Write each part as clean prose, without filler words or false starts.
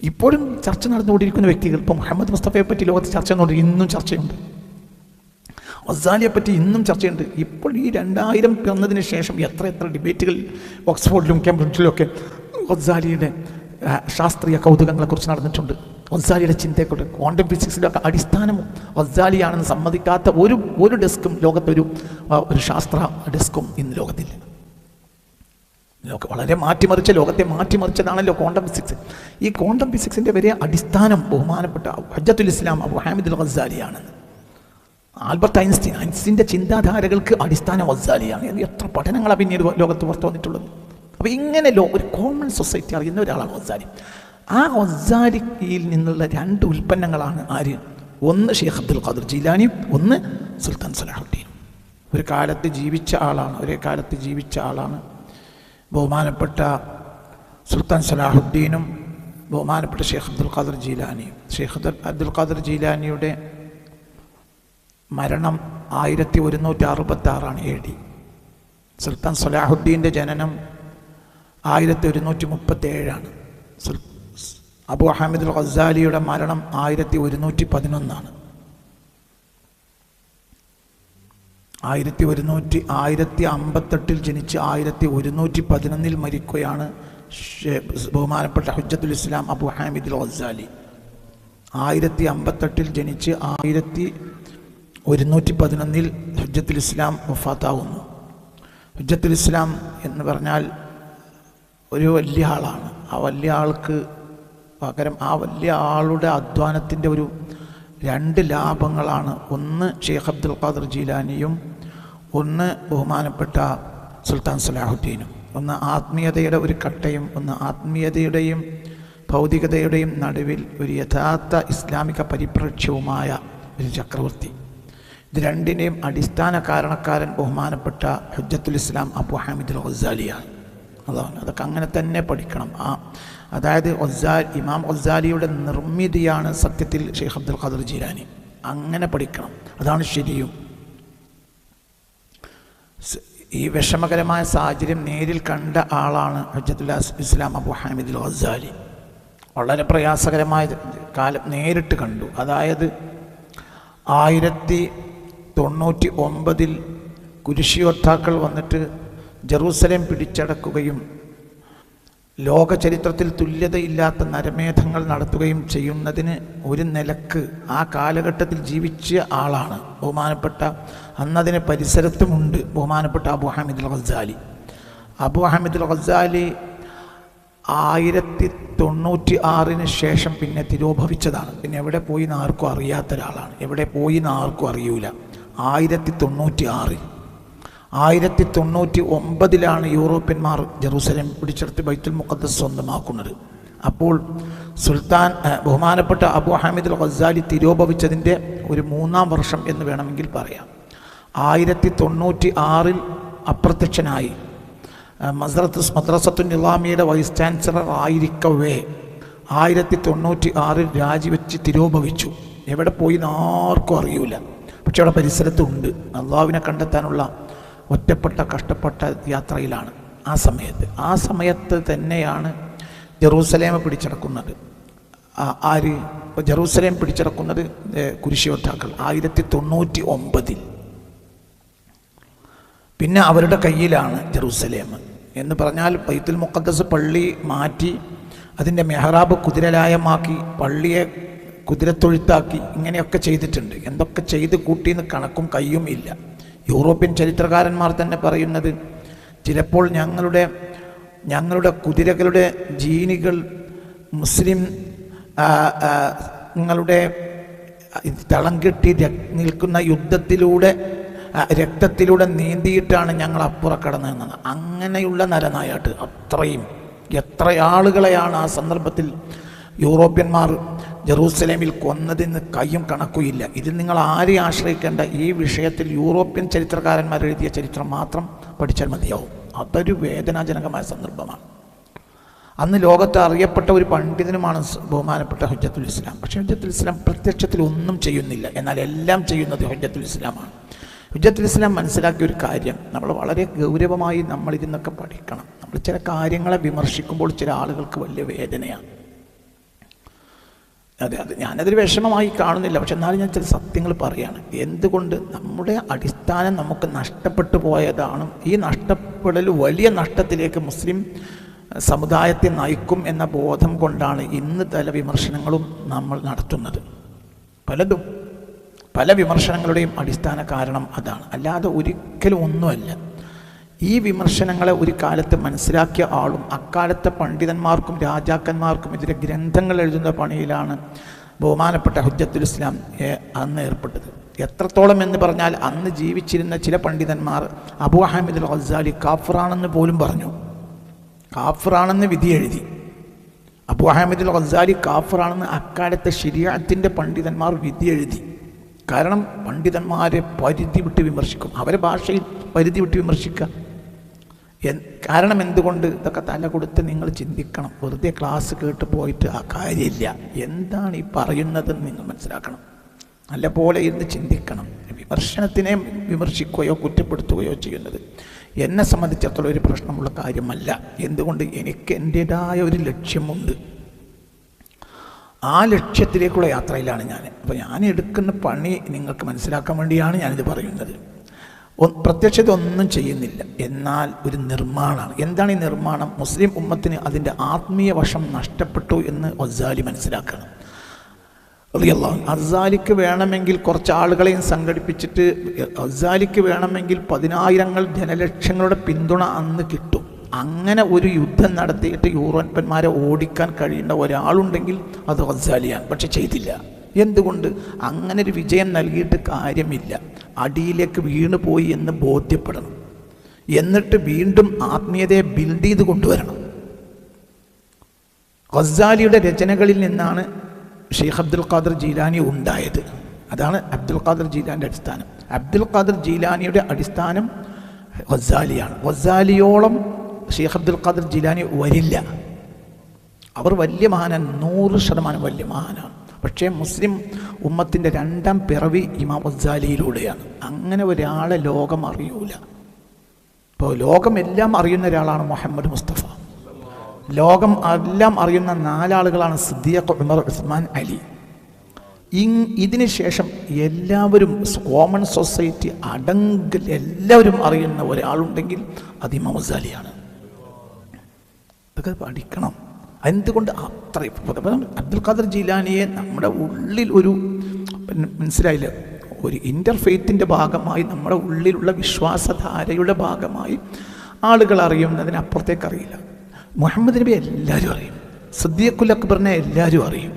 ഇപ്പോഴും ചർച്ച നടന്നുകൊണ്ടിരിക്കുന്ന വ്യക്തികൾ, ഇപ്പോൾ മുഹമ്മദ് മുസ്തഫയെ പറ്റി ലോകത്ത് ചർച്ച നടന്നുകൊണ്ട് ഇന്നും ചർച്ചയുണ്ട്. ഗസാലിയെ പറ്റി ഇന്നും ചർച്ചയുണ്ട്. ഇപ്പോൾ ഈ 2000 പിറന്നതിന് ശേഷം എത്ര ഡിബേറ്റുകൾ ഓക്സ്ഫോർഡിലും കേംബ്രിഡ്ജിലും ഒക്കെ ഗസാലിയുടെ ശാസ്ത്രീയ കൗതുകങ്ങളെക്കുറിച്ച് നടന്നിട്ടുണ്ട്. ഗസാലിയുടെ ചിന്തയെക്കുറിച്ച്, ക്വാണ്ടം ഫിസിക്സിലൊക്കെ അടിസ്ഥാനം ഗസാലിയാണെന്ന് സമ്മതിക്കാത്ത ഒരു ഡെസ്കും ലോകത്തൊരു ശാസ്ത്ര ഡെസ്കും ഇന്ന് ലോകത്തില്ല. വളരെ ലോകത്തെ മാറ്റിമറിച്ചതാണല്ലോ ക്വാണ്ടം ഫിസിക്സ്. ഈ ക്വാണ്ടം ഫിസിക്സിൻ്റെ വരെ അടിസ്ഥാനം ബഹുമാനപ്പെട്ട ഹുജ്ജത്തുൽ ഇസ്ലാം അബൂ ഹാമിദ് അൽ ഗസാലിയാണെന്ന്. ആൽബർട്ട് ഐൻസ്റ്റീൻ്റെ ചിന്താധാരകൾക്ക് അടിസ്ഥാനം ഗസാലിയാണ്. എത്ര പഠനങ്ങളാണ് പിന്നീട് ലോകത്ത് പുറത്തു വന്നിട്ടുള്ളത്. അപ്പോൾ ഇങ്ങനെ ഒരു കോമൺ സൊസൈറ്റി അറിയുന്ന ഒരാളാണ് ഗസാലി. ആ ഗസാലിയിൽ നിന്നുള്ള 2 ഉൽപ്പന്നങ്ങളാണ് ആര്? ഒന്ന് ഷെയ്ഖ് അബ്ദുൽ ഖാദിർ ജീലാനി, ഒന്ന് സുൽത്താൻ സലാഹുദ്ദീൻ. ഒരേ കാലത്ത് ജീവിച്ച ആളാണ് ബഹുമാനപ്പെട്ട സുൽത്താൻ സലാഹുദ്ദീനും ബഹുമാനപ്പെട്ട ഷെയ്ഖ് അബ്ദുൽ ഖാദിർ ജീലാനിയും. ഷെയ്ഖ് അബ്ദുൽ ഖാദിർ ജീലാനിയുടെ മരണം 1166 AD. സുൽത്താൻ സലാഹുദ്ദീൻ്റെ ജനനം 1137. അബൂ ഹാമിദ് അൽ ഗസാലിയുടെ മരണം 1111. 1158 ജനിച്ച് 1111 മരിക്കുകയാണ് ബഹുമാനപ്പെട്ട ഹുജ്ജത്തുൽ ഇസ്ലാം അബൂ ഹാമിദ് അൽ ഗസാലി. 1158 ജനിച്ച് 1111 ഹുജ്ജത്തുൽ ഇസ്ലാം വഫാത്താവുന്നു. ഹുജ്ജത്തുൽ ഇസ്ലാം എന്ന് പറഞ്ഞാൽ ഒരു വലിയ ആളാണ്. ആ വലിയ ആൾക്ക് പകരം ആ വലിയ ആളുടെ അധ്വാനത്തിൻ്റെ 2 ലാഭങ്ങളാണ്. ഒന്ന് ഷെയ്ഖ് അബ്ദുൽ ഖാദിർ ജീലാനിയും ഒന്ന് ബഹുമാനപ്പെട്ട സുൽത്താൻ സലാഹുദ്ദീനും. ഒന്ന് ആത്മീയതയുടെ ഒരു കട്ടയും ഒന്ന് ആത്മീയതയുടെയും ഭൗതികതയുടെയും നടുവിൽ ഒരു യഥാർത്ഥ ഇസ്ലാമിക പരിപ്രേക്ഷ്യവുമായ ഒരു ചക്രവർത്തി. ഇത് രണ്ടിനെയും അടിസ്ഥാന കാരണക്കാരൻ ബഹുമാനപ്പെട്ട ഹുജ്ജത്തുൽ ഇസ്ലാം അബൂ ഹാമിദ് അൽ ഗസാലിയാണ്. അതാണ്, അതൊക്കെ അങ്ങനെ തന്നെ പഠിക്കണം. അതായത് ഇമാം ഗസാലിയുടെ നിർമ്മിതിയാണ് സത്യത്തിൽ ഷെയ്ഖ് അബ്ദുൽ ഖാദിർ ജീലാനി. അങ്ങനെ പഠിക്കണം, അതാണ് ശരിയും. ഈ വിഷമകരമായ സാഹചര്യം നേരിൽ കണ്ട ആളാണ് ഹുജ്ജത്തുൽ ഇസ്ലാം അബൂ ഹാമിദ് അൽ ഗസാലി. വളരെ പ്രയാസകരമായ കാലം നേരിട്ട് കണ്ടു. അതായത് 1099 കുരിശിയോദ്ധാക്കൾ വന്നിട്ട് ജെറൂസലേം പിടിച്ചടക്കുകയും ലോക ചരിത്രത്തിൽ തുല്യതയില്ലാത്ത നരമേധങ്ങൾ നടത്തുകയും ചെയ്യുന്നതിന് ഒരു നിലക്ക് ആ കാലഘട്ടത്തിൽ ജീവിച്ച ആളാണ് ബഹുമാനപ്പെട്ട, അന്നതിന് പരിസരത്തുമുണ്ട് ബഹുമാനപ്പെട്ട അബൂ ഹാമിദ് അൽ ഗസാലി. അബൂ ഹാമിദ് അൽ ഗസാലി 1096 ശേഷം പിന്നെ തിരോഭവിച്ചതാണ്. പിന്നെ എവിടെ പോയി എന്ന് ആർക്കും അറിയാത്ത ഒരാളാണ്. എവിടെ പോയി എന്ന് ആർക്കും അറിയൂല. 1096 1099 യൂറോപ്യന്മാർ ജെറൂസലേം പിടിച്ചെടുത്ത് ബൈത്തുൽ മുഖദ്ദസ് സ്വന്തമാക്കുന്നത്. അപ്പോൾ ബഹുമാനപ്പെട്ട അബൂ ഹാമിദ് അൽ ഗസാലി തിരോഭവിച്ചതിൻ്റെ ഒരു 3-ാം വർഷം എന്ന് വേണമെങ്കിൽ പറയാം. 1096 അപ്രത്യക്ഷനായി. മദ്രസത്തുൻ നിളാമിയുടെ വൈസ് ചാൻസലർ ആയിരിക്കവേ 1096 രാജിവെച്ച് തിരോഭവിച്ചു. എവിടെ പോയി എന്ന് ആർക്കും അറിയൂല. പക്ഷെ അവിടെ പരിസരത്തുണ്ട്. അള്ളാഹുവിനെ കണ്ടെത്താനുള്ള ഒറ്റപ്പെട്ട കഷ്ടപ്പെട്ട യാത്രയിലാണ് ആ സമയത്ത് തന്നെയാണ് ജെറൂസലേം പിടിച്ചടക്കുന്നത്. ജെറൂസലേം പിടിച്ചടക്കുന്നത് കുരിശിയോദ്ധാക്കൾ 1099. പിന്നെ അവരുടെ കയ്യിലാണ് ജെറൂസലേം എന്ന് പറഞ്ഞാൽ ബൈത്തുൽ മുഖദ്ദസ് പള്ളി മാറ്റി അതിൻ്റെ മെഹ്റാബ് കുതിരലായമാക്കി പള്ളിയെ കുതിരത്തൊഴുത്താക്കി ഇങ്ങനെയൊക്കെ ചെയ്തിട്ടുണ്ട്. എന്തൊക്കെ ചെയ്ത് കൂട്ടിയെന്ന് കണക്കും കയ്യും ഇല്ല. യൂറോപ്യൻ ചരിത്രകാരന്മാർ തന്നെ പറയുന്നത് ചിലപ്പോൾ ഞങ്ങളുടെ കുതിരകളുടെ ജീനുകൾ മുസ്ലിം നിങ്ങളുടെ തളം കെട്ടി നിൽക്കുന്ന രക്തത്തിലൂടെ നീന്തിയിട്ടാണ് ഞങ്ങൾ അപ്പുറം കടന്നതെന്നാണ്. അങ്ങനെയുള്ള നരനായാട്ട് അത്രയും എത്ര ആളുകളെയാണ് ആ സന്ദർഭത്തിൽ യൂറോപ്യന്മാർ ജെറൂസലേമിൽ കൊന്നതിന് കയ്യും കണക്കുമില്ല. ഇതിൽ നിങ്ങൾ ആരെയും ആശ്രയിക്കേണ്ട. ഈ വിഷയത്തിൽ യൂറോപ്യൻ ചരിത്രകാരന്മാർ എഴുതിയ ചരിത്രം മാത്രം പഠിച്ചാൽ മതിയാവും. അതൊരു വേദനാജനകമായ സന്ദർഭമാണ്. അന്ന് ലോകത്ത് അറിയപ്പെട്ട ഒരു പണ്ഡിതനുമാണ് ബഹുമാനപ്പെട്ട ഹുജ്ജത്തുൽ ഇസ്ലാം. പക്ഷേ ഹുജ്ജത്തുൽ ഇസ്ലാം പ്രത്യക്ഷത്തിൽ ഒന്നും ചെയ്യുന്നില്ല, എന്നാൽ എല്ലാം ചെയ്യുന്നത് ഹുജ്ജത്തുൽ ഇസ്ലാമാണ്. ഹുജ്ജത്തുൽ ഇസ്ലാം മനസ്സിലാക്കിയ ഒരു കാര്യം, നമ്മൾ വളരെ ഗൗരവമായി നമ്മളിതിന്നൊക്കെ പഠിക്കണം. നമ്മൾ ചില കാര്യങ്ങളെ വിമർശിക്കുമ്പോൾ ചില ആളുകൾക്ക് വലിയ വേദനയാണ്. അതെ, ഞാനതൊരു വിഷമമായി കാണുന്നില്ല. പക്ഷെ എന്നാലും ഞാൻ ചില സത്യങ്ങൾ പറയുകയാണ്. എന്തുകൊണ്ട് നമ്മുടെ അടിസ്ഥാനം നമുക്ക് നഷ്ടപ്പെട്ടു പോയതാണ്. ഈ നഷ്ടപ്പെടൽ വലിയ നഷ്ടത്തിലേക്ക് മുസ്ലിം സമുദായത്തെ നയിക്കും എന്ന ബോധം കൊണ്ടാണ് ഇന്ന് പല വിമർശനങ്ങളും നമ്മൾ നടത്തുന്നത്. പല വിമർശനങ്ങളുടെയും അടിസ്ഥാന കാരണം അതാണ്, അല്ലാതെ ഒരിക്കലും ഒന്നുമല്ല. ഈ വിമർശനങ്ങളെ ഒരു കാലത്ത് മനസ്സിലാക്കിയ ആളും അക്കാലത്തെ പണ്ഡിതന്മാർക്കും രാജാക്കന്മാർക്കും എതിരെ ഗ്രന്ഥങ്ങൾ എഴുതുന്ന പണിയിലാണ് ബഹുമാനപ്പെട്ട ഹുജ്ജത്തുൽ ഇസ്ലാം അന്ന് ഏർപ്പെട്ടത്. എത്രത്തോളം എന്ന് പറഞ്ഞാൽ അന്ന് ജീവിച്ചിരുന്ന ചില പണ്ഡിതന്മാർ അബൂ ഹാമിദ് അൽ ഗസാലി കാഫിറാണെന്ന് പോലും പറഞ്ഞു. കാഫിറാണെന്ന് വിധി എഴുതി. അബൂ ഹാമിദ് അൽ ഗസാലി കാഫിറാണെന്ന് അക്കാലത്തെ ശരീഅത്തിൻ്റെ പണ്ഡിതന്മാർ വിധി എഴുതി. കാരണം പണ്ഡിതന്മാരെ പരിധി വിട്ട് വിമർശിക്കും, അവരെ ഭാഷയിൽ പരിധി വിട്ട് വിമർശിക്കുക. കാരണം എന്തുകൊണ്ട്? ഇതൊക്കെ തല കൊടുത്ത് നിങ്ങൾ ചിന്തിക്കണം. വെറുതെ ക്ലാസ് കേട്ട് പോയിട്ട് ആ കാര്യമില്ല. എന്താണ് ഈ പറയുന്നതെന്ന് നിങ്ങൾ മനസ്സിലാക്കണം. നല്ലപോലെ ഇരുന്ന് ചിന്തിക്കണം. വിമർശനത്തിനെ വിമർശിക്കുകയോ കുറ്റപ്പെടുത്തുകയോ ചെയ്യുന്നത് എന്നെ സംബന്ധിച്ചിടത്തോളം ഒരു പ്രശ്നമുള്ള കാര്യമല്ല. എന്തുകൊണ്ട്? എനിക്ക് എൻ്റേതായ ഒരു ലക്ഷ്യമുണ്ട്. ആ ലക്ഷ്യത്തിലേക്കുള്ള യാത്രയിലാണ് ഞാൻ. അപ്പോൾ ഞാൻ എടുക്കുന്ന പണി നിങ്ങൾക്ക് മനസ്സിലാക്കാൻ വേണ്ടിയാണ് ഞാനിത് പറയുന്നത്. പ്രത്യക്ഷത ഒന്നും ചെയ്യുന്നില്ല, എന്നാൽ ഒരു നിർമ്മാണമാണ്. എന്താണ് ഈ നിർമ്മാണം? മുസ്ലിം ഉമ്മത്തിന് അതിൻ്റെ ആത്മീയ വശം നഷ്ടപ്പെട്ടു എന്ന് ഗസാലി മനസ്സിലാക്കണം. ഗസാലിക്ക് വേണമെങ്കിൽ കുറച്ച് ആളുകളെയും സംഘടിപ്പിച്ചിട്ട് ഗസാലിക്ക് വേണമെങ്കിൽ 10,000 ജനലക്ഷങ്ങളുടെ പിന്തുണ അന്ന് കിട്ടും. അങ്ങനെ ഒരു യുദ്ധം നടത്തിയിട്ട് യൂറോപ്യന്മാരെ ഓടിക്കാൻ കഴിയേണ്ട ഒരാളുണ്ടെങ്കിൽ അത് ഗസാലിയാണ്. പക്ഷെ ചെയ്തില്ല. എന്തുകൊണ്ട്? അങ്ങനെ ഒരു വിജയം നൽകിയിട്ട് കാര്യമില്ല. അടിയിലേക്ക് വീണു പോയി എന്ന് ബോധ്യപ്പെടണം. എന്നിട്ട് വീണ്ടും ആത്മീയതയെ ബിൽഡ് ചെയ്ത് കൊണ്ടുവരണം. ഗസാലിയുടെ രചനകളിൽ നിന്നാണ് ഷെയ്ഖ് അബ്ദുൽ ഖാദിർ ജീലാനി ഉണ്ടായത്. അതാണ് അബ്ദുൽ ഖാദിർ ജീലാനിയുടെ അടിസ്ഥാനം. അബ്ദുൽ ഖാദിർ ജീലാനിയുടെ അടിസ്ഥാനം ഗസാലിയാണ്. ഗസാലിയോളം ഷെയ്ഖ് അബ്ദുൽ ഖാദിർ ജീലാനി വരില്ല. അവർ വലിയ മഹാനാണ്, 100% വലിയ മഹാനാണ്. പക്ഷേ മുസ്ലിം ഉമ്മത്തിൻ്റെ 2ാം പിറവി ഇമാം ഗസാലിയിലൂടെയാണ്. അങ്ങനെ ഒരാളെ ലോകം അറിയൂല. ഇപ്പോൾ ലോകം എല്ലാം അറിയുന്ന ഒരാളാണ് മുഹമ്മദ് മുസ്തഫ. ലോകം എല്ലാം അറിയുന്ന 4 ആളുകളാണ് സിദ്ദീഖ്, ഉമർ, ഉസ്മാൻ, അലി. ഇതിന് ശേഷം എല്ലാവരും കോമൺ സൊസൈറ്റി അടങ്കൽ എല്ലാവരും അറിയുന്ന ഒരാളുണ്ടെങ്കിൽ അത് ഇമാം ഗസാലിയാണ്. ഇതൊക്കെ പഠിക്കണം. എന്തുകൊണ്ട്? അത്രയും അബ്ദുൽ ഖാദിർ ജീലാനിയെ നമ്മുടെ ഉള്ളിൽ ഒരു മനസ്സിലായില്ല, ഒരു ഇൻ്റർഫെയ്ത്തിൻ്റെ ഭാഗമായി നമ്മുടെ ഉള്ളിലുള്ള വിശ്വാസധാരയുടെ ഭാഗമായി ആളുകൾ അറിയുന്നതിനപ്പുറത്തേക്ക് അറിയില്ല. മുഹമ്മദ് നബി എല്ലാവരും അറിയും, സിദ്ദീഖുൽ അക്ബറിനെ എല്ലാവരും അറിയും,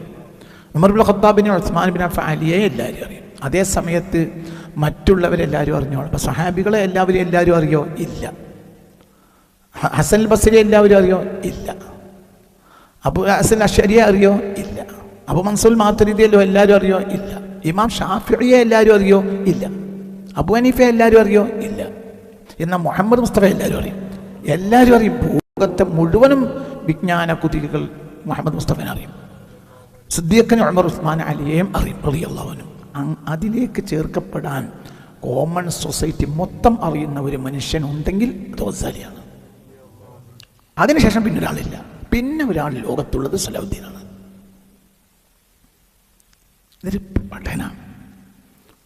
ഉമർ ഇബ്നുൽ ഖത്താബിനെ, ഉസ്മാൻ ബിൻ അഫ്ഫാനിയെ എല്ലാവരും അറിയും. അതേ സമയത്ത് മറ്റുള്ളവരെല്ലാവരും അറിഞ്ഞോളൂ. അപ്പോൾ സഹാബികളെ എല്ലാവരും അറിയോ? ഇല്ല. ഹസൻ ബസ്രി എല്ലാവരും അറിയോ? ഇല്ല. അബു ഹസൻ അശ്ശരിയെ അറിയോ? ഇല്ല. അബു മൻസൂർ മാതുരിദിയെ എല്ലാവരും അറിയോ? ഇല്ല. ഇമാം ഷാഫിഇയെ എല്ലാവരും അറിയോ? ഇല്ല. അബു ഹനീഫയെ എല്ലാവരും അറിയോ? ഇല്ല. എന്നാൽ മുഹമ്മദ് മുസ്തഫ എല്ലാവരും അറിയും. എല്ലാവരും അറിയും. ലോകത്തെ മുഴുവനും വിജ്ഞാന കുതികൾ മുഹമ്മദ് മുസ്തഫനെ അറിയും. സിദ്ദീഖിനെ, ഉമർ, ഉസ്മാൻ, അലിയെയും അറിയും റളിയല്ലാഹു അൻഹു. അതിലേക്ക് ചേർക്കപ്പെടാൻ കോമൺ സൊസൈറ്റി മൊത്തം അറിയുന്ന ഒരു മനുഷ്യനുണ്ടെങ്കിൽ അത് ഗസാലിയാണ്. അതിനുശേഷം പിന്നെ ഒരാളില്ല. പിന്നെ ഒരാൾ ലോകത്തുള്ളത് സലാഹുദ്ദീനാണ്. ഇതൊരു പഠനമാണ്.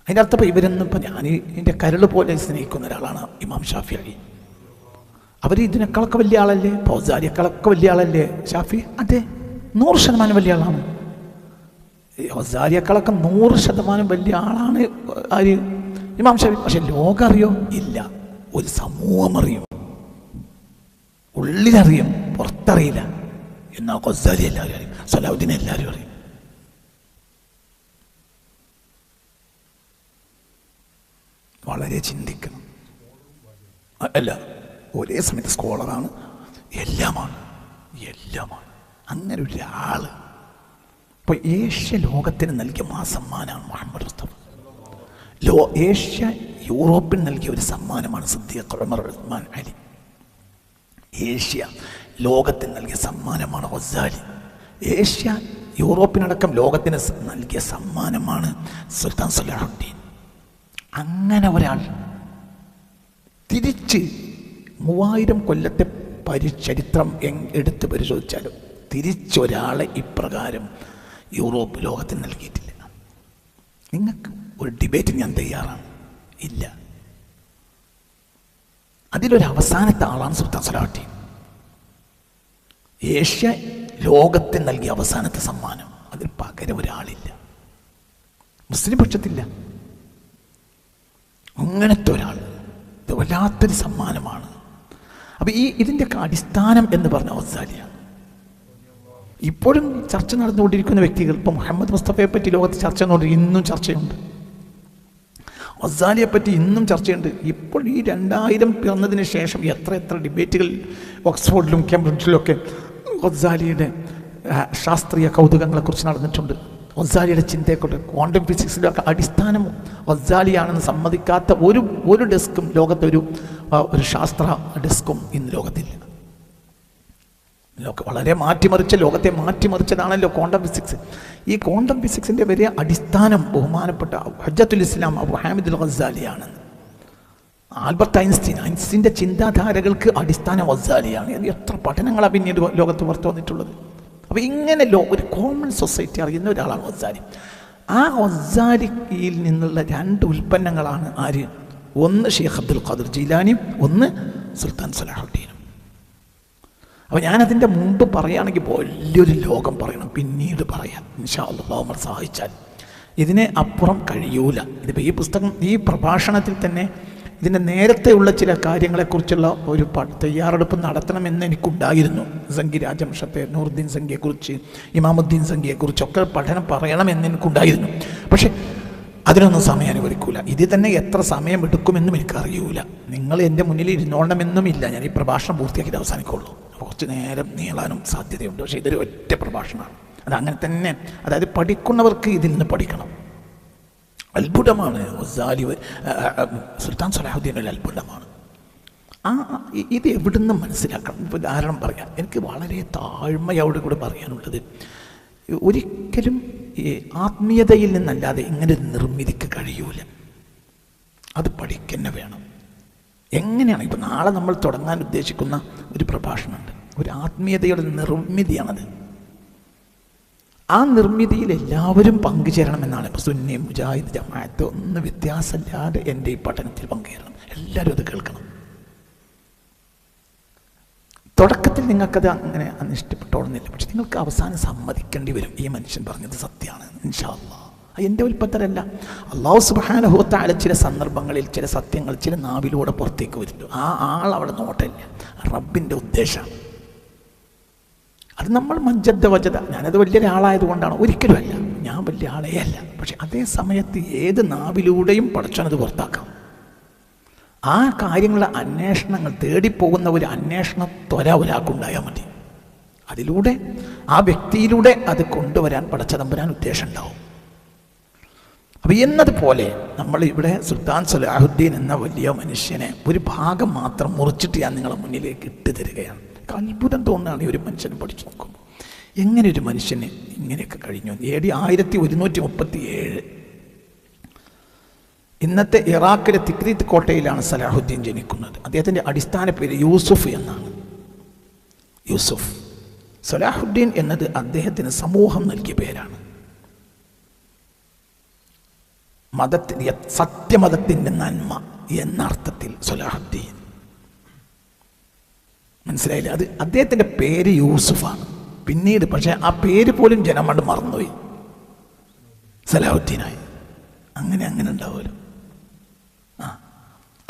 അതിൻ്റെ അർത്ഥം ഇവരൊന്നും ഇപ്പം ഞാൻ എൻ്റെ കരൾ പോലെ സ്നേഹിക്കുന്ന ഒരാളാണ് ഇമാം ഷാഫിഈ. അവർ ഇതിനേക്കാളൊക്കെ വലിയ ആളല്ലേ? ഗസാലിയേക്കാളൊക്കെ വലിയ ആളല്ലേ ഷാഫി? അതെ, 100% വലിയ ആളാണ്. ഗസാലിയേക്കാളൊക്കെ 100% വലിയ ആളാണ് ആര്? ഇമാം ഷാഫി. പക്ഷെ ലോകം അറിയോ? ഇല്ല. ഒരു സമൂഹം അറിയും, ഉള്ളിലറിയും, പുറത്തറിയില്ല. എന്നാൽ ഗസാലി എല്ലാവരും അറിയും, സലാഹുദ്ദീൻ എല്ലാവരും അറിയും. വളരെ ചിന്തിക്കണം. അല്ല, ഒരേ സമയത്ത് സ്കോളറാണ്, എല്ലാമാണ്. അങ്ങനെ ഒരാൾ ഇപ്പോൾ ഏഷ്യ ലോകത്തിന് നൽകിയ സമ്മാനമാണ് മുഹമ്മദ് മുസ്തഫ. ഏഷ്യ യൂറോപ്പിന് നൽകിയ ഒരു സമ്മാനമാണ് സിദ്ദീഖ്, ഉമർ, ഉസ്മാൻ, അലി. ഏഷ്യ ലോകത്തിന് നൽകിയ സമ്മാനമാണ് ഗസാലി. ഏഷ്യ യൂറോപ്പിനടക്കം ലോകത്തിന് നൽകിയ സമ്മാനമാണ് സുൽത്താൻ സലാഹുദ്ദീൻ. അങ്ങനെ ഒരാൾ തിരിച്ച് 3000 കൊല്ലത്തെ ചരിത്രം എടുത്ത് പരിശോധിച്ചാലും തിരിച്ചൊരാളെ ഇപ്രകാരം യൂറോപ്പ് ലോകത്തിന് നൽകിയിട്ടില്ല. നിങ്ങൾക്ക് ഒരു ഡിബേറ്റ് ഞാൻ തയ്യാറാണ്. ഇല്ല. അതിലൊരു അവസാനത്തെ ആളാണ് സുൽത്താൻ സലാഹുദ്ദീൻ. ഏഷ്യ ലോകത്തിന് നൽകിയ അവസാനത്തെ സമ്മാനം. അതിൽ പകരം ഒരാളില്ല, മുസ്ലിം പക്ഷത്തില്ല. അങ്ങനത്തെ ഒരാൾ. ഇത് വല്ലാത്തൊരു സമ്മാനമാണ്. അപ്പം ഇതിൻ്റെയൊക്കെ അടിസ്ഥാനം എന്ന് പറഞ്ഞ ഗസാലിയാണ്. ഇപ്പോഴും ചർച്ച നടന്നുകൊണ്ടിരിക്കുന്ന വ്യക്തികൾ, ഇപ്പം മുഹമ്മദ് മുസ്തഫയെ പറ്റി ലോകത്ത് ചർച്ച ഇന്നും ചർച്ചയുണ്ട്. ഗസാലിയെ പറ്റി ഇന്നും ചർച്ചയുണ്ട്. ഇപ്പോൾ ഈ 2000 പിറന്നതിന് ശേഷം എത്ര ഡിബേറ്റുകൾ ഓക്സ്ഫോർഡിലും കേംബ്രിഡ്ജിലുമൊക്കെ ഗസാലിയുടെ ശാസ്ത്രീയ കൗതുകങ്ങളെക്കുറിച്ച് നടന്നിട്ടുണ്ട്. ഗസാലിയുടെ ചിന്തയെക്കൊണ്ട് ക്വാണ്ടം ഫിസിക്സിലൊക്കെ അടിസ്ഥാനം ഗസാലിയാണെന്ന് സമ്മതിക്കാത്ത ഒരു ഡെസ്കും ലോകത്തൊരു ശാസ്ത്ര ഡെസ്കും ഇന്ന് ലോകത്തില്ല. വളരെ ലോകത്തെ മാറ്റിമറിച്ചതാണല്ലോ ക്വാണ്ടം ഫിസിക്സ്. ഈ ക്വാണ്ടം ഫിസിക്സിൻ്റെ വലിയ അടിസ്ഥാനം ബഹുമാനപ്പെട്ട ഹുജ്ജത്തുൽ ഇസ്ലാം അബു ഹാമിദുൽ ഗസാലിയാണ്. ആൽബർട്ട് ഐൻസ്റ്റീൻ്റെ ചിന്താധാരകൾക്ക് അടിസ്ഥാനം ഗസാലിയാണ്. എത്ര പഠനങ്ങളാണ് പിന്നീട് ലോകത്ത് പുറത്തു വന്നിട്ടുള്ളത്. അപ്പോൾ ഇങ്ങനെ ഒരു കോമൺ സൊസൈറ്റി അറിയുന്ന ഒരാളാണ് ഗസാലി. ആ ഗസാലിയിൽ നിന്നുള്ള 2 ഉൽപ്പന്നങ്ങളാണ് ആര്? ഒന്ന് ഷെയ്ഖ് അബ്ദുൽ ഖാദിർ ജീലാനിയും ഒന്ന് സുൽത്താൻ സലാഹുദ്ദീനും. അപ്പോൾ ഞാനതിൻ്റെ മുമ്പ് പറയുകയാണെങ്കിൽ വലിയൊരു ലോകം പറയണം, പിന്നീട് പറയാം ഇൻഷാ അല്ലാഹ് നമ്മൾ സഹായിച്ചാൽ. ഇതിനെ അപ്പുറം കഴിയൂല. ഇതിപ്പോൾ ഈ പുസ്തകം, ഈ പ്രഭാഷണത്തിൽ തന്നെ ഇതിൻ്റെ നേരത്തെയുള്ള ചില കാര്യങ്ങളെക്കുറിച്ചുള്ള ഒരു തയ്യാറെടുപ്പ് നടത്തണമെന്ന് എനിക്കുണ്ടായിരുന്നു. സംഖി രാജംഷത്തെ, നൂറുദ്ദീൻ സംഖിയെക്കുറിച്ച്, ഇമാമുദ്ദീൻ സംഖിയെക്കുറിച്ചൊക്കെ പഠനം പറയണമെന്ന് എനിക്കുണ്ടായിരുന്നു. പക്ഷേ അതിനൊന്നും സമയം അനുവദിക്കൂല. ഇതിൽ തന്നെ എത്ര സമയം എടുക്കുമെന്നും എനിക്കറിയൂല. നിങ്ങൾ എൻ്റെ മുന്നിൽ ഇരുന്നോളണമെന്നുമില്ല. ഞാൻ ഈ പ്രഭാഷണം പൂർത്തിയാക്കിയിട്ട് അവസാനിക്കുള്ളൂ. കുറച്ച് നേരം നീളാനും സാധ്യതയുണ്ട്. പക്ഷേ ഇതൊരു ഒറ്റ പ്രഭാഷണമാണ്. അതങ്ങനെ തന്നെ, അതായത് പഠിക്കുന്നവർക്ക് ഇതിൽ നിന്ന് പഠിക്കണം. അത്ഭുതമാണ് ഗസാലി, സുൽത്താൻ സലാഹുദ്ദീൻ ഒരു അത്ഭുതമാണ്. ഇത് എവിടുന്ന് മനസ്സിലാക്കണം? ഇപ്പോൾ ഉദാഹരണം പറയാം. എനിക്ക് വളരെ താഴ്മയോട് കൂടെ പറയാനുള്ളത്, ഒരിക്കലും ഈ ആത്മീയതയിൽ നിന്നല്ലാതെ ഇങ്ങനെ ഒരു നിർമ്മിതിക്ക് കഴിയൂല. അത് പഠിക്കന്നെ വേണം. എങ്ങനെയാണ്? ഇപ്പോൾ നാളെ നമ്മൾ തുടങ്ങാൻ ഉദ്ദേശിക്കുന്ന ഒരു പ്രഭാഷണമുണ്ട്. ഒരു ആത്മീയതയുടെ നിർമ്മിതിയാണത്. ആ നിർമ്മിതിയിൽ എല്ലാവരും പങ്കുചേരണമെന്നാണ്. ഇപ്പോൾ സുന്നി, മുജാഹിദ്, ജമാഅത്ത് ഒന്നും വ്യത്യാസമില്ലാതെ എൻ്റെ ഈ പഠനത്തിൽ പങ്കുചേരണം. എല്ലാവരും അത് കേൾക്കണം. തുടക്കത്തിൽ നിങ്ങൾക്കത് അങ്ങനെ അന്ന് ഇഷ്ടപ്പെട്ടോളുന്നില്ല. പക്ഷെ നിങ്ങൾക്ക് അവസാനം സമ്മതിക്കേണ്ടി വരും, ഈ മനുഷ്യൻ പറഞ്ഞത് സത്യമാണ്. ഇൻഷാ അല്ലാഹ് എൻ്റെ ഉൽപ്പത്തരല്ല. അല്ലാഹു സുബ്ഹാനഹു വ തആല ചില സന്ദർഭങ്ങളിൽ ചില സത്യങ്ങൾ ചില നാവിലൂടെ പുറത്തേക്ക് വരുന്നു. ആ ആൾ അവിടെ നോട്ടമില്ല, റബ്ബിൻ്റെ ഉദ്ദേശമാണ്. അത് നമ്മൾ മഞ്ചദ്ദ വജദ. ഞാനത് വലിയൊരാളായതുകൊണ്ടാണ്, ഒരിക്കലുമല്ല. ഞാൻ വലിയ ആളേ അല്ല. പക്ഷെ അതേ സമയത്ത് ഏത് നാവിലൂടെയും പടച്ചവനത് പുറത്താക്കാം. ആ കാര്യങ്ങളുടെ അന്വേഷണങ്ങൾ തേടിപ്പോകുന്ന ഒരു അന്വേഷണ ത്വര ഒരാൾക്കുണ്ടായാൽ മതി. അതിലൂടെ ആ വ്യക്തിയിലൂടെ അത് കൊണ്ടുവരാൻ പടച്ചതമ്പുരാൻ ഉദ്ദേശം ഉണ്ടാവും. അപ്പോൾ എന്നതുപോലെ നമ്മൾ ഇവിടെ സുൽത്താൻ സലാഹുദ്ദീൻ എന്ന വലിയ മനുഷ്യനെ ഒരു ഭാഗം മാത്രം മുറിച്ചിട്ട് ഞാൻ നിങ്ങളെ മുന്നിലേക്ക് ഇട്ട് തരികയാണ്. അത്ഭുതം തോന്നുകയാണ് ഈ ഒരു മനുഷ്യനെ പഠിച്ചു നോക്കുമ്പോൾ. എങ്ങനെ ഒരു മനുഷ്യന് ഇങ്ങനെയൊക്കെ കഴിഞ്ഞു? AD 1137 ഇന്നത്തെ ഇറാഖിലെ തിക്രീത്ത് കോട്ടയിലാണ് സലാഹുദ്ദീൻ ജനിക്കുന്നത്. അദ്ദേഹത്തിൻ്റെ അടിസ്ഥാന പേര് യൂസുഫ് എന്നാണ്. യൂസുഫ്. സലാഹുദ്ദീൻ എന്നത് അദ്ദേഹത്തിന് സമൂഹം നൽകിയ പേരാണ്. സത്യമതത്തിൻ്റെ നന്മ എന്നർത്ഥത്തിൽ സലാഹുദ്ദീൻ. മനസ്സിലായില്ലേ? അത് അദ്ദേഹത്തിൻ്റെ പേര് യൂസുഫാണ്. പിന്നീട് പക്ഷേ ആ പേര് പോലും ജനം കൊണ്ട് മറന്നുപോയി, സലാഹുദ്ദീനായി. അങ്ങനെ ഉണ്ടാവുമല്ലോ.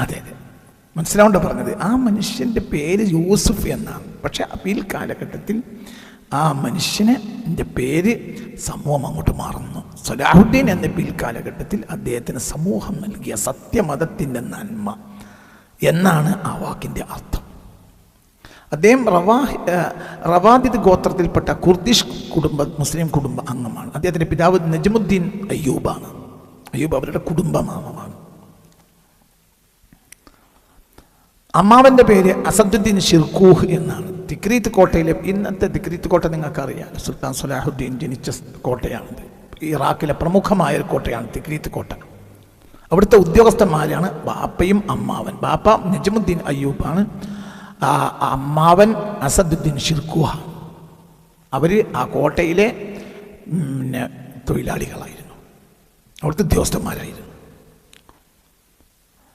അതെ മനസ്സിലാവേണ്ട പറഞ്ഞത്. ആ മനുഷ്യൻ്റെ പേര് യൂസുഫ് എന്നാണ്. പക്ഷെ കാലഘട്ടത്തിൽ ആ മനുഷ്യൻ്റെ പേര് സമൂഹം അങ്ങോട്ട് മാറുന്നു. സലാഹുദ്ദീൻ എന്ന കാലഘട്ടത്തിൽ അദ്ദേഹത്തിന് സമൂഹം നൽകിയ സത്യമതത്തിൻ്റെ നന്മ എന്നാണ് ആ വാക്കിൻ്റെ അർത്ഥം. അദ്ദേഹം റവാദിദ് ഗോത്രത്തിൽപ്പെട്ട കുർദിഷ് മുസ്ലിം കുടുംബ അംഗമാണ്. അദ്ദേഹത്തിൻ്റെ പിതാവ് നജ്മുദ്ദീൻ അയ്യൂബാണ്. അയ്യൂബ് അവരുടെ കുടുംബമാമമാണ്. അമ്മാവൻ്റെ പേര് അസദുദ്ദീൻ ഷിർകൂഹ് എന്നാണ്. തിക്രീത്ത് കോട്ടയിലെ, ഇന്നത്തെ തിക്രീത്ത് കോട്ട നിങ്ങൾക്കറിയാം, സുൽത്താൻ സലാഹുദ്ദീൻ ജനിച്ച കോട്ടയാണിത്. ഇറാഖിലെ പ്രമുഖമായ ഒരു കോട്ടയാണ് തിക്രീത്ത് കോട്ട. അവിടുത്തെ ഉദ്യോഗസ്ഥന്മാരാണ് ബാപ്പയും അമ്മാവൻ. ബാപ്പ നജ്മുദ്ദീൻ അയ്യൂബാണ്, അമ്മാവൻ അസദുദ്ദീൻ ഷിർകൂഹ. അവർ ആ കോട്ടയിലെ തൊഴിലാളികളായിരുന്നു, അവിടുത്തെ ഉദ്യോഗസ്ഥന്മാരായിരുന്നു.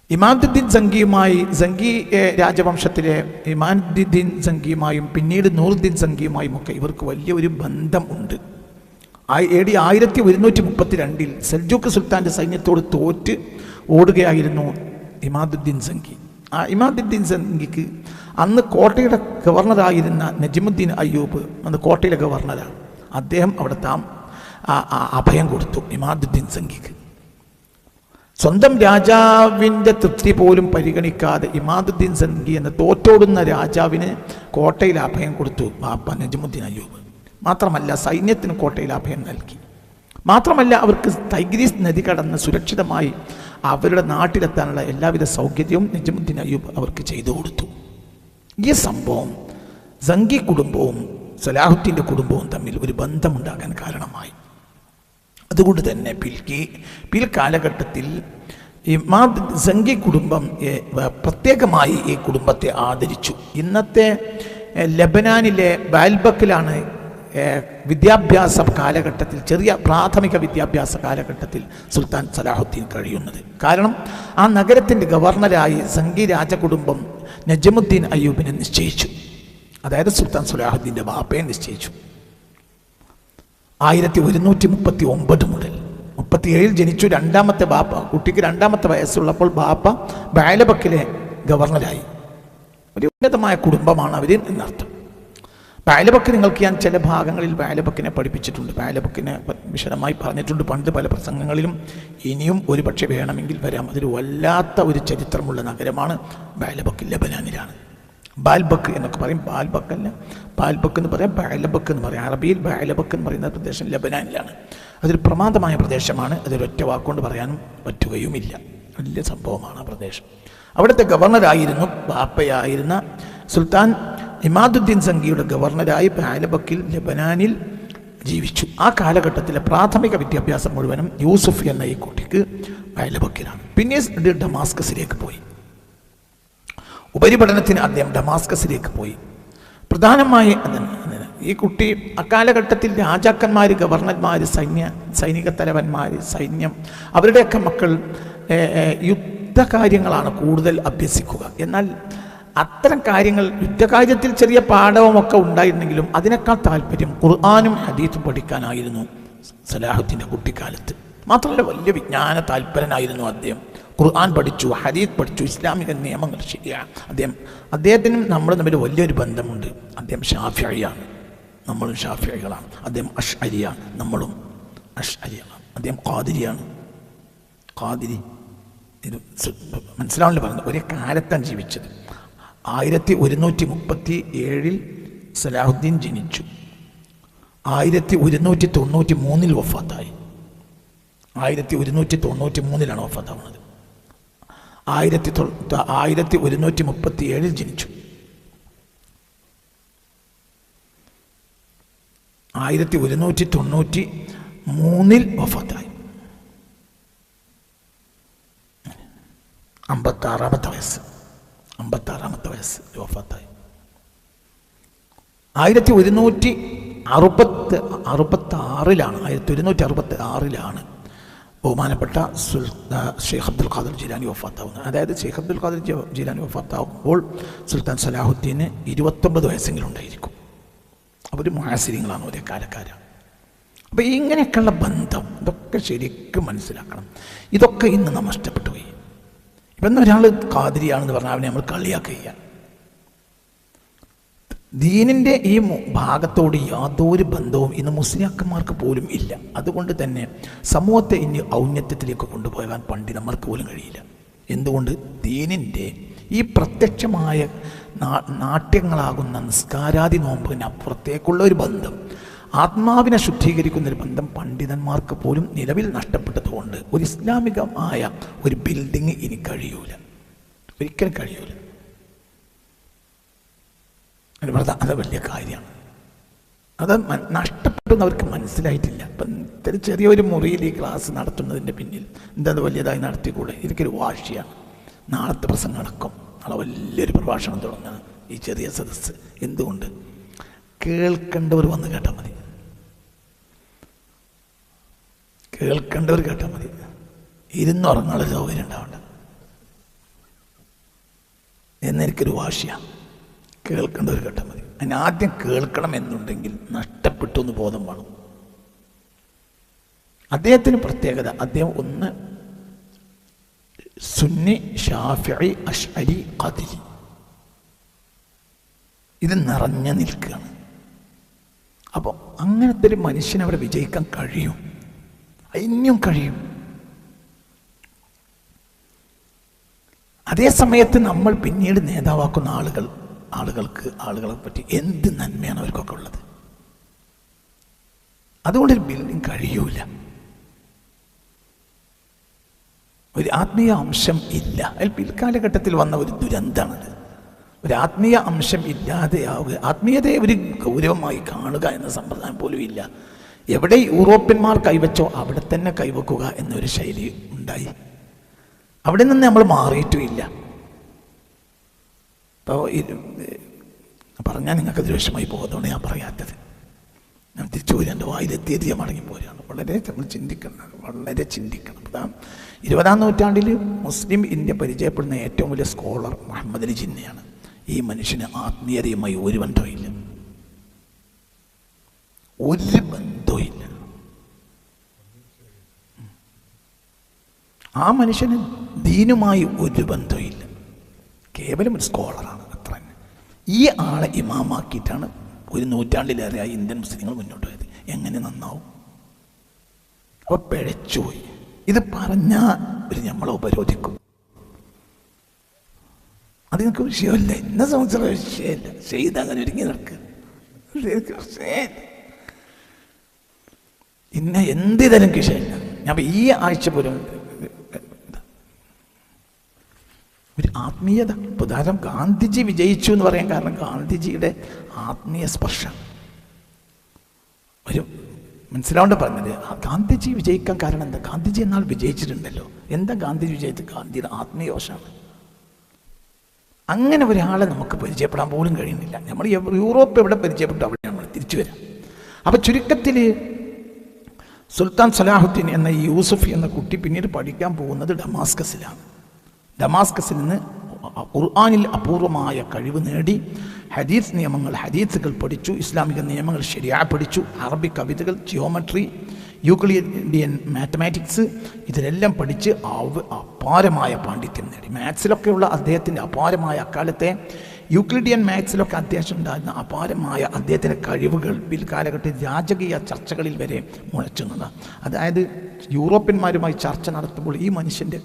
ഇമാദുദ്ദീൻ സംഘി രാജവംശത്തിലെ ഇമാദുദ്ദീൻ സംഘിയുമായും പിന്നീട് നൂറുദ്ദീൻ സംഘിയുമായും ഒക്കെ ഇവർക്ക് വലിയ ഒരു ബന്ധം ഉണ്ട്. AD 1132 സെൽജൂക്ക് സുൽത്താൻ്റെ സൈന്യത്തോട് തോറ്റ് ഓടുകയായിരുന്നു ഇമാദുദ്ദീൻ സംഘി. ആ ഇമാദുദ്ദീൻ സംഘിക്ക് അന്ന് കോട്ടയുടെ ഗവർണറായിരുന്ന നജിമുദ്ദീൻ അയ്യൂബ്, അന്ന് കോട്ടയിലെ ഗവർണറാണ്, അദ്ദേഹം അവിടെ അഭയം കൊടുത്തു ഇമാദുദ്ദീൻ സംഘിക്ക്. സ്വന്തം രാജാവിൻ്റെ തൃപ്തി പോലും പരിഗണിക്കാതെ ഇമാദുദ്ദീൻ സംഘി എന്ന തോറ്റോടുന്ന രാജാവിന് കോട്ടയിൽ അഭയം കൊടുത്തു ബാപ്പ നജിമുദ്ദീൻ അയ്യൂബ്. മാത്രമല്ല സൈന്യത്തിന് കോട്ടയിൽ അഭയം നൽകി. മാത്രമല്ല അവർക്ക് ടൈഗ്രീസ് നദി കടന്ന് സുരക്ഷിതമായി അവരുടെ നാട്ടിലെത്താനുള്ള എല്ലാവിധ സൗകര്യവും നജിമുദ്ദീൻ അയ്യൂബ് അവർക്ക് ചെയ്തു കൊടുത്തു. ഈ സംഭവം സംഘി കുടുംബവും സലാഹുദ്ദീൻ്റെ കുടുംബവും തമ്മിൽ ഒരു ബന്ധമുണ്ടാകാൻ കാരണമായി. അതുകൊണ്ട് തന്നെ പിൽക്കാലഘട്ടത്തിൽ സംഘി കുടുംബം പ്രത്യേകമായി ഈ കുടുംബത്തെ ആദരിച്ചു. ഇന്നത്തെ ലെബനാനിലെ ബാൽബക്കിലാണ് വിദ്യാഭ്യാസ കാലഘട്ടത്തിൽ, ചെറിയ പ്രാഥമിക വിദ്യാഭ്യാസ കാലഘട്ടത്തിൽ സുൽത്താൻ സലാഹുദ്ദീൻ കഴിയുന്നത്. കാരണം ആ നഗരത്തിൻ്റെ ഗവർണറായി സംഘി രാജകുടുംബം നജമുദ്ദീൻ അയ്യൂബിനെ നിശ്ചയിച്ചു. അതായത് സുൽത്താൻ സലാഹുദ്ദീൻ്റെ ബാപ്പയെ നിശ്ചയിച്ചു. 1139 മുതൽ 37 ജനിച്ചു. രണ്ടാമത്തെ ബാപ്പ, കുട്ടിക്ക് 2ാമത്തെ വയസ്സുള്ളപ്പോൾ ബാപ്പ ബാലബക്കിലെ ഗവർണറായി. ഒരു ഉന്നതമായ കുടുംബമാണ് അവർ എന്നർത്ഥം. ബാലബക്ക് നിങ്ങൾക്ക് ഞാൻ ചില ഭാഗങ്ങളിൽ ബാലബക്കിനെ പഠിപ്പിച്ചിട്ടുണ്ട്, ബാലബക്കിനെ വിശദമായി പറഞ്ഞിട്ടുണ്ട് പണ്ട് പല പ്രസംഗങ്ങളിലും. ഇനിയും ഒരു പക്ഷേ വേണമെങ്കിൽ വരാം. അതൊരു വല്ലാത്ത ഒരു ചരിത്രമുള്ള നഗരമാണ് ബാലബക്ക്, ലെബനാനിലാണ്. ബാൽബക്ക് എന്നൊക്കെ പറയും, ബാൽബക്കല്ല, ബാൽബക്ക് എന്ന് പറയാം, ബാലബക്ക് എന്ന് പറയാം. അറബിയിൽ ബാലബക്ക് എന്ന് പറയുന്ന പ്രദേശം ലെബനാനിലാണ്. അതൊരു പ്രമാദമായ പ്രദേശമാണ്. അതൊരൊറ്റ വാക്കുകൊണ്ട് പറയാനും പറ്റുകയുമില്ല. വലിയ സംഭവമാണ് ആ പ്രദേശം. അവിടുത്തെ ഗവർണറായിരുന്നു, ബാപ്പയായിരുന്ന സുൽത്താൻ ഇമാദുദ്ദീൻ സംഘിയുടെ ഗവർണറായി ബാലബക്കിൽ ലെബനാനിൽ ജീവിച്ചു. ആ കാലഘട്ടത്തിലെ പ്രാഥമിക വിദ്യാഭ്യാസം മുഴുവനും യൂസുഫ് എന്ന ഈ കുട്ടിക്ക് ബാലബക്കിലാണ്. പിന്നീട് ഡമാസ്കസിലേക്ക് പോയി. ഉപരിപഠനത്തിന് അദ്ദേഹം ഡമാസ്കസിലേക്ക് പോയി. പ്രധാനമായി ഈ കുട്ടി അക്കാലഘട്ടത്തിൽ രാജാക്കന്മാർ, ഗവർണർമാർ, സൈനിക തലവന്മാർ, സൈന്യം, അവരുടെയൊക്കെ മക്കൾ യുദ്ധകാര്യങ്ങളാണ് കൂടുതൽ അഭ്യസിക്കുക. എന്നാൽ അത്തരം കാര്യങ്ങൾ, യുദ്ധകാര്യത്തിൽ ചെറിയ പാഠവുമൊക്കെ ഉണ്ടായിരുന്നെങ്കിലും അതിനേക്കാൾ താല്പര്യം ഖുർആനും ഹദീസും പഠിക്കാനായിരുന്നു സലാഹുദ്ദീൻ്റെ കുട്ടിക്കാലത്ത്. മാത്രമല്ല വലിയ വിജ്ഞാന താല്പരനായിരുന്നു അദ്ദേഹം. ഖുർആൻ പഠിച്ചു, ഹദീസ് പഠിച്ചു, ഇസ്ലാമിക നിയമങ്ങൾ ശരിയാണ്. അദ്ദേഹത്തിനും നമ്മൾ തമ്മിൽ വലിയൊരു ബന്ധമുണ്ട്. അദ്ദേഹം ഷാഫിഇയാണ്, നമ്മളും ഷാഫിഇകളാണ്. അദ്ദേഹം അശ്അരിയാണ്, നമ്മളും അശ്അരിയാണ്. അദ്ദേഹം ഖാദിരിയാണ്. ഖാദിരി ഇത് മനസ്സിലാവില്ല പറഞ്ഞത്. ഒരേ കാലത്താണ് ജീവിച്ചത്. 1137 സലാഹുദ്ദീൻ ജനിച്ചു. 1193 വഫാത്തായി. 1193 വഫാത്താവുന്നത്. 1137 ജനിച്ചു. 1193 വഫാത്തായി. 56ാമത്തെ വയസ്സ് വഫാത്തായി. 1166 ബഹുമാനപ്പെട്ട ഷെയ്ഖ് അബ്ദുൽ ഖാദിർ ജീലാനി വഫാത്താവുന്നത്. അതായത് ഷെയ്ഖ് അബ്ദുൽ ഖാദിർ ജീലാനി വഫാത്താവുമ്പോൾ സുൽത്താൻ സലാഹുദ്ദീന് 29 വയസ്സെങ്കിലും ഉണ്ടായിരിക്കും. അവർ മുആസിരീങ്ങളാണ്, ഒരേ കാലക്കാരാണ്. അപ്പോൾ ഇങ്ങനെയൊക്കെയുള്ള ബന്ധം, ഇതൊക്കെ ശരിക്കും മനസ്സിലാക്കണം. ഇതൊക്കെ ഇന്ന് നമ്മൾ നഷ്ടപ്പെട്ടു പോയി. ഇപ്പം ഒരാൾ ഖാദിരിയാണെന്ന് പറഞ്ഞാൽ അവനെ നമ്മൾ കളിയാക്കുക. ദീനിൻ്റെ ഈ ഭാഗത്തോട് യാതൊരു ബന്ധവും ഇന്ന് മുസ്ലിയാക്കന്മാർക്ക് പോലും ഇല്ല. അതുകൊണ്ട് തന്നെ സമൂഹത്തെ ഇനി ഔന്നത്യത്തിലേക്ക് കൊണ്ടുപോകാൻ പണ്ഡിതന്മാർക്ക് പോലും കഴിയില്ല. എന്തുകൊണ്ട്? ദീനിൻ്റെ ഈ പ്രത്യക്ഷമായ നാട്യങ്ങളാകുന്ന നിസ്കാരാദി നോമ്പിന് അപ്പുറത്തേക്കുള്ള ഒരു ബന്ധം, ആത്മാവിനെ ശുദ്ധീകരിക്കുന്നൊരു ബന്ധം പണ്ഡിതന്മാർക്ക് പോലും നിലവിൽ നഷ്ടപ്പെട്ടതുകൊണ്ട് ഒരു ഇസ്ലാമികമായ ഒരു ബിൽഡിങ് ഇനി കഴിയൂല, ഒരിക്കലും കഴിയൂല. അത് വലിയ കാര്യമാണ്. അത് നഷ്ടപ്പെട്ടെന്ന് മനസ്സിലായിട്ടില്ല. ഇപ്പം ഇത്തിരി ചെറിയൊരു മുറിയിൽ ഈ ക്ലാസ് നടത്തുന്നതിൻ്റെ പിന്നിൽ എന്തത് വലിയതായി നടത്തിക്കൂടെ? എനിക്കൊരു വാശിയാണ്. നാളത്തെ പ്രസംഗം അടക്കം നാളെ വലിയൊരു പ്രഭാഷണം തുടങ്ങുകയാണ് ഈ ചെറിയ സദസ്സ്. എന്തുകൊണ്ട്? കേൾക്കേണ്ടവർ വന്ന് കേട്ടാൽ മതി. കേൾക്കേണ്ടവർ കേട്ടാൽ മതി. ഇരുന്നുറങ്ങാനുള്ള സൗകര്യം ഉണ്ടാവണ്ട എന്നെനിക്കൊരു വാശിയാണ്. കേൾക്കേണ്ടവർ കേട്ടാൽ മതി. അതിന് ആദ്യം കേൾക്കണം എന്നുണ്ടെങ്കിൽ നഷ്ടപ്പെട്ടു എന്ന് ബോധം വേണം. അദ്ദേഹത്തിന് പ്രത്യേകത, അദ്ദേഹം ഒന്ന് സുന്നി, ഷാഫിഈ, അശ്അരി, ഖദരി ഇത് നിറഞ്ഞു നിൽക്കുകയാണ്. അപ്പോൾ അങ്ങനത്തെ ഒരു മനുഷ്യന് അവിടെ വിജയിക്കാൻ കഴിയും, ഇനിയും കഴിയും. അതേ സമയത്ത് നമ്മൾ പിന്നീട് നേതാവാക്കുന്ന ആളുകളെ പറ്റി എന്ത് നന്മയാണ് അവർക്കൊക്കെ ഉള്ളത്. അതുകൊണ്ടൊരു ബിൽഡിംഗ് കഴിയൂല. ഒരു ആത്മീയ അംശം ഇല്ല. അതിൽ പിൽക്കാലഘട്ടത്തിൽ വന്ന ഒരു ദുരന്തമാണത്. ഒരു ആത്മീയ അംശം ഇല്ലാതെയാവുക, ആത്മീയതയെ ഒരു ഗൗരവമായി കാണുക എന്ന സമ്പ്രദായം പോലും ഇല്ല. എവിടെ യൂറോപ്യന്മാർ കൈവച്ചോ അവിടെ തന്നെ കൈവക്കുക എന്നൊരു ശൈലി ഉണ്ടായി. അവിടെ നിന്ന് നമ്മൾ മാറിയിട്ടുമില്ല. അപ്പോൾ പറഞ്ഞാൽ നിങ്ങൾക്ക് ദ്വേഷമായി പോകുന്നതുകൊണ്ട് ഞാൻ പറയാത്തത്. ഞാൻ തിരിച്ചു പോയി എൻ്റെ വായിലെത്തിയത് ഞാൻ മടങ്ങിപ്പോരാണ്. വളരെ നമ്മൾ ചിന്തിക്കണം, വളരെ ചിന്തിക്കണം. അതാണ് 20-ാം നൂറ്റാണ്ടിൽ മുസ്ലിം ഇന്ത്യ പരിചയപ്പെടുന്ന ഏറ്റവും വലിയ സ്കോളർ മുഹമ്മദ് അലി ജിന്നയാണ്. ഈ മനുഷ്യന് ആത്മീയതയുമായി ഒരു ബന്ധവുമില്ല, ഒരു ബന്ധവുമില്ല. ആ മനുഷ്യന് ദീനുമായി ഒരു ബന്ധവുമില്ല, കേവലം ഒരു സ്കോളറാണ്, അത്ര തന്നെ. ഈ ആളെ ഇമാമാക്കിയിട്ടാണ് ഒരു നൂറ്റാണ്ടിലേറെയായി ഇന്ത്യൻ മുസ്ലിങ്ങൾ മുന്നോട്ട് പോയത്. എങ്ങനെ നന്നാവും? അപ്പോൾ പിഴച്ചുപോയി. ഇത് പറഞ്ഞാൽ ഒരു നമ്മളെ ഉപരോധിക്കും. അത് നിങ്ങൾക്ക് വിഷയമല്ല, എന്നെ സംബന്ധിച്ചുള്ള വിഷയമല്ല. ചെയ്ത് അങ്ങനെ ഒരുങ്ങി നടക്കുക ഇന്ന എന്ത് തരം വിഷയമില്ല. ഞാൻ ഈ ആഴ്ച പോലും ഒരു ആത്മീയത, ഉദാഹരണം ഗാന്ധിജി വിജയിച്ചു എന്ന് പറയാൻ കാരണം ഗാന്ധിജിയുടെ ആത്മീയ സ്പർശം ഒരു മനസ്സിലാവേണ്ട പറഞ്ഞത്. ഗാന്ധിജി വിജയിക്കാൻ കാരണം എന്താ? ഗാന്ധിജി എന്നാൽ വിജയിച്ചിട്ടുണ്ടല്ലോ. എന്താ ഗാന്ധിജി വിജയിച്ചത്? ഗാന്ധിയുടെ ആത്മീയവശമാണ്. അങ്ങനെ ഒരാളെ നമുക്ക് പരിചയപ്പെടാൻ പോലും കഴിയുന്നില്ല. നമ്മൾ യൂറോപ്പ് എവിടെ പരിചയപ്പെട്ടു അവിടെ നമ്മൾ തിരിച്ചു വരാം. അപ്പം ചുരുക്കത്തിൽ സുൽത്താൻ സലാഹുദ്ദീൻ എന്ന യൂസുഫ് എന്ന കുട്ടി പിന്നീട് പഠിക്കാൻ പോകുന്നത് ഡമാസ്കസിലാണ്. ഡമാസ്കസിൽ നിന്ന് ഖുർആനിൽ അപൂർവമായ കഴിവ് നേടി ഹദീസ് നിയമങ്ങൾ, ഹദീസുകൾ പഠിച്ചു, ഇസ്ലാമിക നിയമങ്ങൾ ശരിയാ പഠിച്ചു, അറബി കവിതകൾ, ജിയോമെട്രി, യൂക്ലിഡിയൻ മാത്തമാറ്റിക്സ് ഇതിലെല്ലാം പഠിച്ച് അപാരമായ പാണ്ഡിത്യം നേടി. മാത്സിലൊക്കെയുള്ള അദ്ദേഹത്തിൻ്റെ അപാരമായ അക്കാലത്തെ യൂക്ലിഡിയൻ മാത്സിലൊക്കെ അത്യാവശ്യം ഉണ്ടായിരുന്ന അപാരമായ അദ്ദേഹത്തിൻ്റെ കഴിവുകൾ പിൽക്കാലഘട്ടത്തിൽ രാജകീയ ചർച്ചകളിൽ വരെ മുഴച്ചുന്നത്. അതായത് യൂറോപ്യന്മാരുമായി ചർച്ച നടത്തുമ്പോൾ ഈ മനുഷ്യൻ്റെ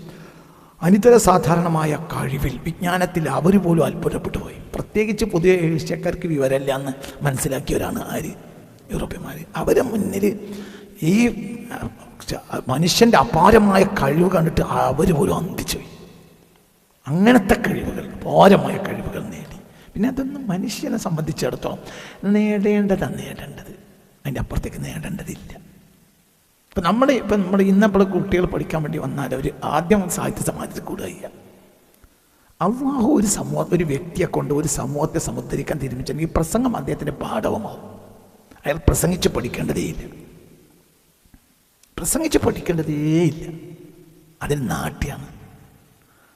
അനിതര സാധാരണമായ കഴിവിൽ, വിജ്ഞാനത്തിൽ അവർ പോലും അത്ഭുതപ്പെട്ടു പോയി. പ്രത്യേകിച്ച് പുതിയ ഏഷ്യക്കാർക്ക് വിവരമില്ല എന്ന് മനസ്സിലാക്കിയവരാണ് ആര്? യൂറോപ്യന്മാർ. അവരെ മുന്നിൽ ഈ മനുഷ്യൻ്റെ അപാരമായ കഴിവ് കണ്ടിട്ട് അവർ പോലും അന്തിച്ചു പോയി. അങ്ങനത്തെ കഴിവുകൾ, അപാരമായ കഴിവുകൾ നേടി. പിന്നെ അതൊന്നും മനുഷ്യനെ സംബന്ധിച്ചിടത്തോളം നേടേണ്ടത്, അതിൻ്റെ അപ്പുറത്തേക്ക് നേടേണ്ടതില്ല. ഇപ്പം നമ്മൾ ഇന്നപ്പോൾ കുട്ടികൾ പഠിക്കാൻ വേണ്ടി വന്നാൽ അവർ ആദ്യം സാഹിത്യ സമാജത്തിൽ കൂടുകയില്ല. അള്ളാഹു ഒരു വ്യക്തിയെ കൊണ്ട് ഒരു സമൂഹത്തെ സമുദ്ധരിക്കാൻ തീരുമാനിച്ചാൽ ഈ പ്രസംഗം അദ്ദേഹത്തിൻ്റെ പാഠവുമാവും. അയാൾ പ്രസംഗിച്ച് പഠിക്കേണ്ടതേയില്ല, അതിൽ നാട്യാണ്.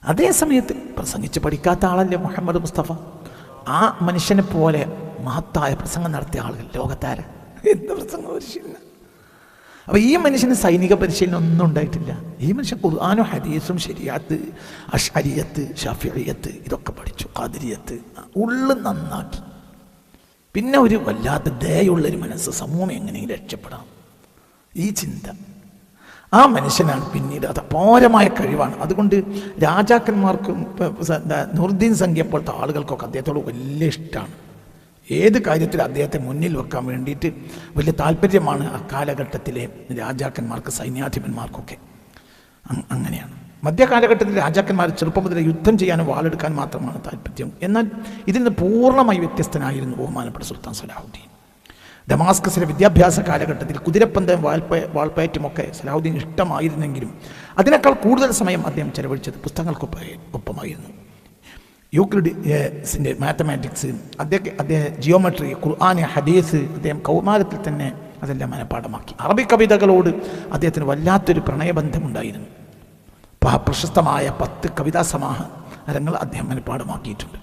അതേ സമയത്ത് പ്രസംഗിച്ച് പഠിക്കാത്ത ആളല്ലേ മുഹമ്മദ് മുസ്തഫ? ആ മനുഷ്യനെ പോലെ മഹത്തായ പ്രസംഗം നടത്തിയ ആളുകൾ ലോകത്താര എന്ത് പ്രസംഗ പരിശീലനം. അപ്പോൾ ഈ മനുഷ്യന് സൈനിക പരിശീലനം ഒന്നും ഉണ്ടായിട്ടില്ല. ഈ മനുഷ്യൻ ഖുർആനും ഹദീസും ശരിയാത്ത്, അശ്അരിയത്ത്, ഷാഫിഇയ്യത്ത് ഇതൊക്കെ പഠിച്ചു, ഖാദിരിയത്ത് ഉള്ളു നന്നാക്കി. പിന്നെ ഒരു വല്ലാത്ത ദയുള്ളൊരു മനസ്സ്, സമൂഹം എങ്ങനെയെങ്കിലും രക്ഷപ്പെടാം, ഈ ചിന്ത. ആ മനുഷ്യനാണ് പിന്നീട്, അത് അപാരമായ കഴിവാണ്. അതുകൊണ്ട് രാജാക്കന്മാർക്കും നൂറുദ്ദീൻ സംഖ്യ പോലത്തെ ആളുകൾക്കൊക്കെ അദ്ദേഹത്തോട് വലിയ ഇഷ്ടമാണ്. ഏത് കാര്യത്തിൽ അദ്ദേഹത്തെ മുന്നിൽ വെക്കാൻ വേണ്ടിയിട്ട് വലിയ താല്പര്യമാണ് ആ കാലഘട്ടത്തിലെ രാജാക്കന്മാർക്ക്, സൈന്യാധിപന്മാർക്കൊക്കെ. അങ്ങനെയാണ്. മധ്യകാലഘട്ടത്തിൽ രാജാക്കന്മാർ ചെറുപ്പം മുതൽ യുദ്ധം ചെയ്യാനും വാളെടുക്കാൻ മാത്രമാണ് താല്പര്യം. എന്നാൽ ഇതിൽ നിന്ന് പൂർണ്ണമായി വ്യത്യസ്തനായിരുന്നു ബഹുമാനപ്പെട്ട സുൽത്താൻ സലാഹുദ്ദീൻ. ഡമാസ്കസിലെ വിദ്യാഭ്യാസ കാലഘട്ടത്തിൽ കുതിരപ്പന്തം, വാൾപ്പയറ്റുമൊക്കെ സലാഹുദ്ദീൻ ഇഷ്ടമായിരുന്നെങ്കിലും അതിനേക്കാൾ കൂടുതൽ സമയം അദ്ദേഹം ചെലവഴിച്ചത് പുസ്തകങ്ങൾക്കൊപ്പമായിരുന്നു. യൂക്ലിഡിയസിൻ്റെ മാത്തമാറ്റിക്സ്, അദ്ദേഹം ജിയോമെട്രി, ഖുർആൻ, ഹദീസ് അദ്ദേഹം കൗമാരത്തിൽ തന്നെ അതെല്ലാം മനഃപ്പാഠമാക്കി. അറബി കവിതകളോട് അദ്ദേഹത്തിന് വല്ലാത്തൊരു പ്രണയബന്ധമുണ്ടായിരുന്നു. പ്രശസ്തമായ 10 കവിതാ സമാഹാരങ്ങൾ അദ്ദേഹം മനഃപ്പാഠമാക്കിയിട്ടുണ്ട്.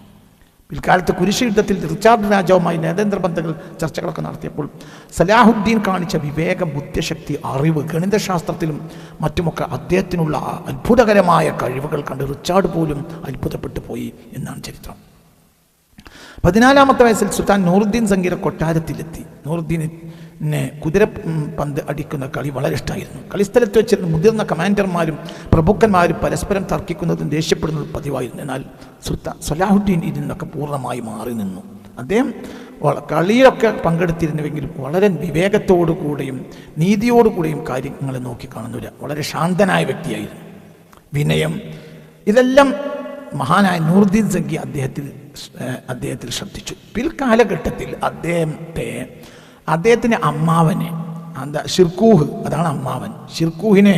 പിൽക്കാലത്ത് കുരിശ് യുദ്ധത്തിൽ റിച്ചാർഡ് രാജാവുമായി നയതന്ത്ര ബന്ധങ്ങൾ ചർച്ചകളൊക്കെ നടത്തിയപ്പോൾ സലാഹുദ്ദീൻ കാണിച്ച വിവേകം, ബുദ്ധിശക്തി, അറിവ്, ഗണിതശാസ്ത്രത്തിലും മറ്റുമൊക്കെ അദ്ദേഹത്തിനുള്ള അത്ഭുതകരമായ കഴിവുകൾ കണ്ട് റിച്ചാർഡ് പോലും അത്ഭുതപ്പെട്ടു പോയി എന്നാണ് ചരിത്രം. 14-ാമത്തെ വയസ്സിൽ സുൽത്താൻ നൂറുദ്ദീൻ സംഗീര കൊട്ടാരത്തിലെത്തി. നൂറുദ്ദീനെ കുതിര പന്ത് അടിക്കുന്ന കളി വളരെ ഇഷ്ടമായിരുന്നു. കളിസ്ഥലത്ത് വെച്ചിരുന്ന മുതിർന്ന കമാൻഡർമാരും പ്രഭുക്കന്മാരും പരസ്പരം തർക്കിക്കുന്നതും ദേഷ്യപ്പെടുന്നതും പതിവായിരുന്നു. എന്നാൽ സുൽത്താൻ സലാഹുദ്ദീൻ ഇതിനൊക്കെ പൂർണ്ണമായി മാറി നിന്നു. അദ്ദേഹം കളിയിലൊക്കെ പങ്കെടുത്തിരുന്നുവെങ്കിലും വളരെ വിവേകത്തോടുകൂടെയും നീതിയോടുകൂടെയും കാര്യങ്ങളെ നോക്കിക്കാണുന്നില്ല. വളരെ ശാന്തനായ വ്യക്തിയായിരുന്നു. വിനയം, ഇതെല്ലാം മഹാനായ നൂറുദ്ദീൻ സംഗി അദ്ദേഹത്തിൽ ശ്രദ്ധിച്ചു. പിൽക്കാലഘട്ടത്തിൽ അദ്ദേഹത്തിൻ്റെ അമ്മാവനെ ഷിർകൂഹ്, അതാണ് അമ്മാവൻ, ഷിർകൂഹിനെ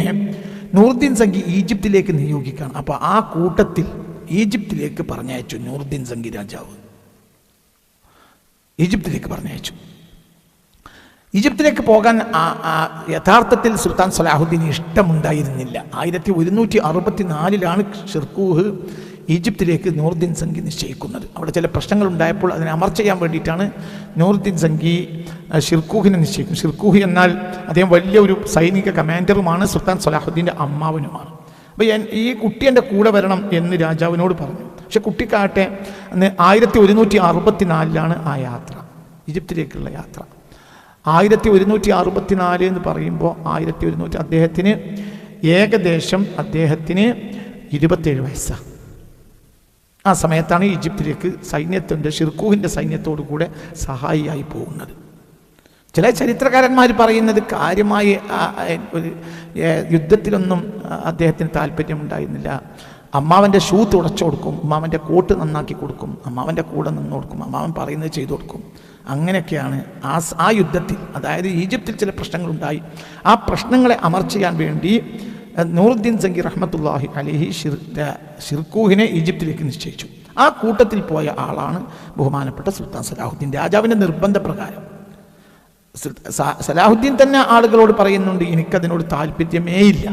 നൂറുദ്ദീൻ സംഗി ഈജിപ്തിലേക്ക് നിയോഗിക്കുകയാണ്. അപ്പോൾ ആ കൂട്ടത്തിൽ ഈജിപ്തിലേക്ക് പറഞ്ഞയച്ചു. നൂറുദ്ദീൻ സംഗി രാജാവ് ഈജിപ്തിലേക്ക് പറഞ്ഞയച്ചു. ഈജിപ്തിലേക്ക് പോകാൻ യഥാർത്ഥത്തിൽ സുൽത്താൻ സലാഹുദ്ദീന് ഇഷ്ടമുണ്ടായിരുന്നില്ല. 1164 ഷിർകൂഹ് ഈജിപ്തിലേക്ക് നൂറുദ്ദീൻ സംഗി നിശ്ചയിക്കുന്നത്. അവിടെ ചില പ്രശ്നങ്ങളുണ്ടായപ്പോൾ അതിനെ അമർച്ച ചെയ്യാൻ വേണ്ടിയിട്ടാണ് നൂറുദ്ദീൻ സംഗി ഷിർകൂഹിനെ നിശ്ചയിക്കുന്നത്. ഷിർകൂഹ് എന്നാൽ അദ്ദേഹം വലിയ ഒരു സൈനിക കമാൻഡറുമാണ്, സുൽത്താൻ സലാഹുദ്ദീൻ്റെ അമ്മാവനുമാണ്. അപ്പോൾ ഈ കുട്ടി എൻ്റെ കൂടെ വരണം എന്ന് രാജാവിനോട് പറഞ്ഞു. പക്ഷെ കുട്ടിക്കാട്ടെ അന്ന് 1164 ആ യാത്ര, ഈജിപ്തിലേക്കുള്ള യാത്ര. 1164 എന്ന് പറയുമ്പോൾ 1100 അദ്ദേഹത്തിന് ഏകദേശം 27 വയസ്സാണ്. ആ സമയത്താണ് ഈജിപ്തിലേക്ക് സൈന്യത്തിൻ്റെ ഷിർകൂഹിൻ്റെ സൈന്യത്തോടു കൂടെ സഹായിയായി പോകുന്നത്. ചില ചരിത്രകാരന്മാർ പറയുന്നത് കാര്യമായി ഒരു യുദ്ധത്തിലൊന്നും അദ്ദേഹത്തിന് താല്പര്യമുണ്ടായിരുന്നില്ല. അമ്മാവൻ്റെ ഷൂ തുടച്ചു കൊടുക്കും, അമ്മാവൻ്റെ കോട്ട് നന്നാക്കി കൊടുക്കും, അമ്മാവൻ്റെ കൂടെ നിന്ന് കൊടുക്കും, അമ്മാവൻ പറയുന്നത് ചെയ്തു കൊടുക്കും. അങ്ങനെയൊക്കെയാണ് ആ യുദ്ധത്തിൽ, അതായത് ഈജിപ്തിൽ ചില പ്രശ്നങ്ങളുണ്ടായി. ആ പ്രശ്നങ്ങളെ അമർച്ച ചെയ്യാൻ വേണ്ടി നൂറുദ്ദീൻ സംഗി റഹ്മത്തുള്ളാഹി അലൈഹി ഷിർകൂഹിനെ ഈജിപ്തിലേക്ക് നിശ്ചയിച്ചു. ആ കൂട്ടത്തിൽ പോയ ആളാണ് ബഹുമാനപ്പെട്ട സുൽത്താൻ സലാഹുദ്ദീൻ. രാജാവിൻ്റെ നിർബന്ധപ്രകാരം സലാഹുദ്ദീൻ തന്നെ ആളുകളോട് പറയുന്നുണ്ട്, എനിക്കതിനോട് താല്പര്യമേ ഇല്ല,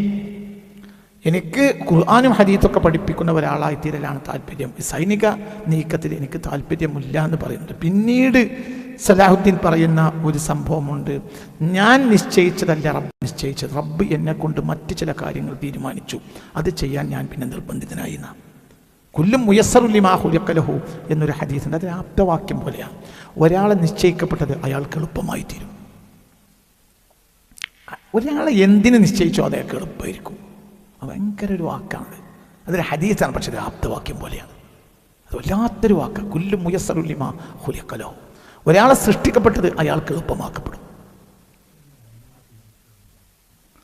എനിക്ക് ഖുർആനും ഹദീത്തൊക്കെ പഠിപ്പിക്കുന്ന ഒരാളായി തീരലാണ് താല്പര്യം, സൈനിക നീക്കത്തിൽ എനിക്ക് താല്പര്യമില്ല എന്ന് പറയുന്നുണ്ട്. പിന്നീട് സലാഹുദ്ദീൻ പറയുന്ന ഒരു സംഭവമുണ്ട്, ഞാൻ നിശ്ചയിച്ചതല്ല റബ്ബ് നിശ്ചയിച്ചത്, റബ്ബ് എന്നെ കൊണ്ട് മറ്റ് ചില കാര്യങ്ങൾ തീരുമാനിച്ചു, അത് ചെയ്യാൻ ഞാൻ പിന്നെ നിർബന്ധിതനായി. കുല്ലും മുയസ്സറുൻ ലിമാ ഖുലിഖ ലഹു എന്നൊരു ഹദീസുണ്ട്. അത് ആപ്തവാക്യം പോലെയാണ്. ഒരാളെ നിശ്ചയിക്കപ്പെട്ടത് അയാൾക്ക് എളുപ്പമായി തീരും. ഒരാളെ എന്തിന് നിശ്ചയിച്ചോ അത് അയാൾക്ക് എളുപ്പമായിരിക്കും. ഭയങ്കര ഒരു വാക്കാണ്, അതൊരു ഹദീസാണ്, പക്ഷെ അത് ആപ്തവാക്യം പോലെയാണ്. അത് വല്ലാത്തൊരു വാക്കാണ്. കുല്ലും മുയസ്സറുൻ ലിമാ ഖുലിഖ ലഹു. ഒരാളെ സൃഷ്ടിക്കപ്പെട്ടത് അയാൾക്ക് എളുപ്പമാക്കപ്പെടും.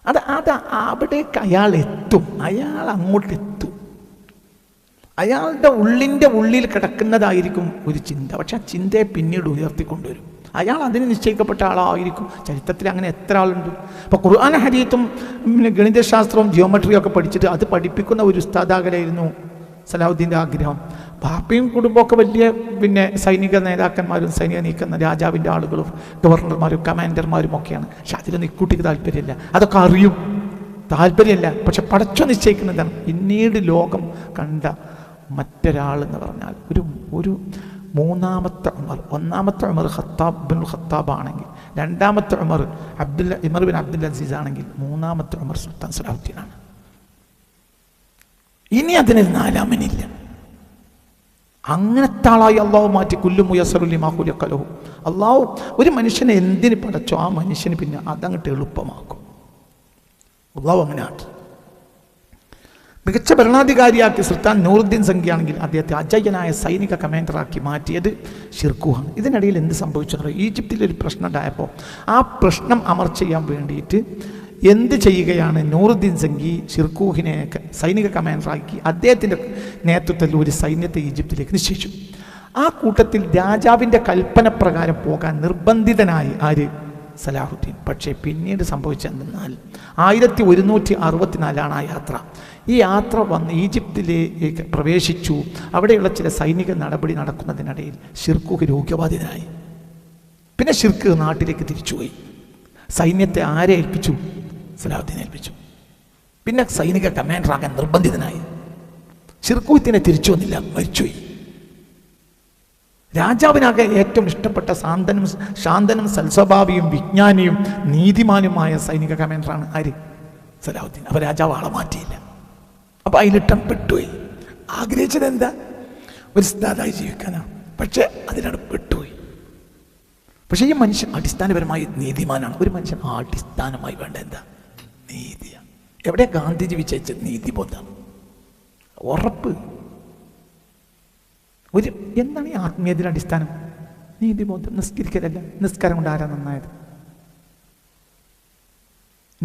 അത് അവിടേക്ക് അയാൾ എത്തും, അയാൾ അങ്ങോട്ട് എത്തും. അയാളുടെ ഉള്ളിൽ കിടക്കുന്നതായിരിക്കും ഒരു ചിന്ത, പക്ഷെ ആ ചിന്തയെ പിന്നീട് ഉയർത്തിക്കൊണ്ടുവരും. അയാൾ അതിന് നിശ്ചയിക്കപ്പെട്ട ആളായിരിക്കും. ചരിത്രത്തിൽ അങ്ങനെ എത്ര ആളുണ്ട്. അപ്പോൾ ഖുർആൻ ഹദീത്തും ഗണിതശാസ്ത്രവും ജിയോമെട്രിയും ഒക്കെ പഠിച്ചിട്ട് അത് പഠിപ്പിക്കുന്ന ഒരു ഉസ്താദാകലായിരുന്നു സലാഹുദ്ദീൻ്റെ ആഗ്രഹം. ബാപ്പയും കുടുംബമൊക്കെ വലിയ സൈനിക നേതാക്കന്മാരും സൈനിക നീക്കുന്ന രാജാവിൻ്റെ ആളുകളും ഗവർണർമാരും കമാൻഡർമാരും ഒക്കെയാണ്. പക്ഷെ അതിലൊന്നും ഇക്കുട്ടിക്ക് താല്പര്യമില്ല, അതൊക്കെ അറിയും, താല്പര്യമില്ല. പക്ഷെ പടച്ചോ നിശ്ചയിക്കുന്നതാണ്. പിന്നീട് ലോകം കണ്ട മറ്റൊരാളെന്ന് പറഞ്ഞാൽ ഒരു മൂന്നാമത്തെ ഉമർ, ഒന്നാമത്തെ ഉമർ ഖത്താബ് ആണെങ്കിൽ, രണ്ടാമത്തെ Umar Umar bin Abdul Aziz ആണെങ്കിൽ, മൂന്നാമത്തെ ഉമർ സുൽത്താൻ സലാഹുദ്ദീനാണ്. ഇനി അതിനൊരു നാലാമനില്ല. അങ്ങനത്തെ ആളായി അള്ളാഹു മാറ്റി. കുല്ലു മുയസ്സറുൻ ലിമാ ഖുലിഖ ലഹു. അള്ളാഹു ഒരു മനുഷ്യനെ എന്തിന് പടച്ചോ ആ മനുഷ്യന് പിന്നെ അതങ്ങോട്ട് എളുപ്പമാക്കും. അള്ളാഹു അങ്ങനെ ആക്കി. മികച്ച ഭരണാധികാരിയാക്കി സുൽത്താൻ നൂറുദ്ദീൻ സംഗിയാണെങ്കിൽ അദ്ദേഹത്തെ അജയ്യനായ സൈനിക കമാൻഡറാക്കി മാറ്റിയത് ഷിർകൂഹാണ്. ഇതിനിടയിൽ എന്ത് സംഭവിച്ചെന്നോ, ഈജിപ്തിലൊരു പ്രശ്നം ഉണ്ടായപ്പോൾ ആ പ്രശ്നം അമർച്ച ചെയ്യാൻ വേണ്ടിയിട്ട് എന്ത് ചെയ്യുകയാണ്, നൂറുദ്ദീൻ സംഗി ഷിർകൂഹിനെ സൈനിക കമാൻഡറാക്കി അദ്ദേഹത്തിൻ്റെ നേതൃത്വത്തിൽ ഒരു സൈന്യത്തെ ഈജിപ്തിലേക്ക് നിശ്ചയിച്ചു. ആ കൂട്ടത്തിൽ രാജാവിൻ്റെ കൽപ്പന പ്രകാരം പോകാൻ നിർബന്ധിതനായി ആര്, സലാഹുദ്ദീൻ. പക്ഷേ പിന്നീട് സംഭവിച്ചതെന്നാൽ 1164 ആ യാത്ര. ഈ യാത്ര വന്ന് ഈജിപ്തിലേക്ക് പ്രവേശിച്ചു. അവിടെയുള്ള ചില സൈനിക നടപടി നടക്കുന്നതിനിടയിൽ ഷിർകൂഹ് രോഗബാധിതനായി. പിന്നെ ഷിർക്ക് നാട്ടിലേക്ക് തിരിച്ചുപോയി. സൈന്യത്തെ ആരെ ഏൽപ്പിച്ചു? സലാഹുദ്ദീനെ ഏൽപ്പിച്ചു. പിന്നെ സൈനിക കമാൻഡറാകാൻ നിർബന്ധിതനായി. ശിർകുത്തിനെ തിരിച്ചു വന്നില്ല, മരിച്ചുപോയി. രാജാവിനാകെ ഏറ്റവും ഇഷ്ടപ്പെട്ട ശാന്തനും സൽസ്വഭാവിയും വിജ്ഞാനിയും നീതിമാനുമായ സൈനിക കമാൻഡറാണ് ആര്? സലാഹുദ്ദീൻ. അപ്പോൾ രാജാവ് ആളെ മാറ്റിയില്ല. അപ്പോൾ അതിലിട്ടം പെട്ടുപോയി. ആഗ്രഹിച്ചത് എന്താ? ഒരു ഉസ്താദായി ജീവിക്കാനാണ്. പക്ഷെ അതിലാണ് പെട്ടുപോയി. പക്ഷേ ഈ മനുഷ്യൻ അടിസ്ഥാനപരമായി നീതിമാനാണ്. ഒരു മനുഷ്യൻ അടിസ്ഥാനമായി വേണ്ട എന്താ? നീതിയാണ്. എവിടെ ഗാന്ധിജി വിജയിച്ച നീതിബോധമാണ്, ഉറപ്പ്. എന്താണ് ഈ ആത്മീയതയുടെ അടിസ്ഥാനം? നീതിബോധം. നിസ്കരിക്കലല്ല. നിസ്കാരം കൊണ്ട് ആരാ നന്നായത്?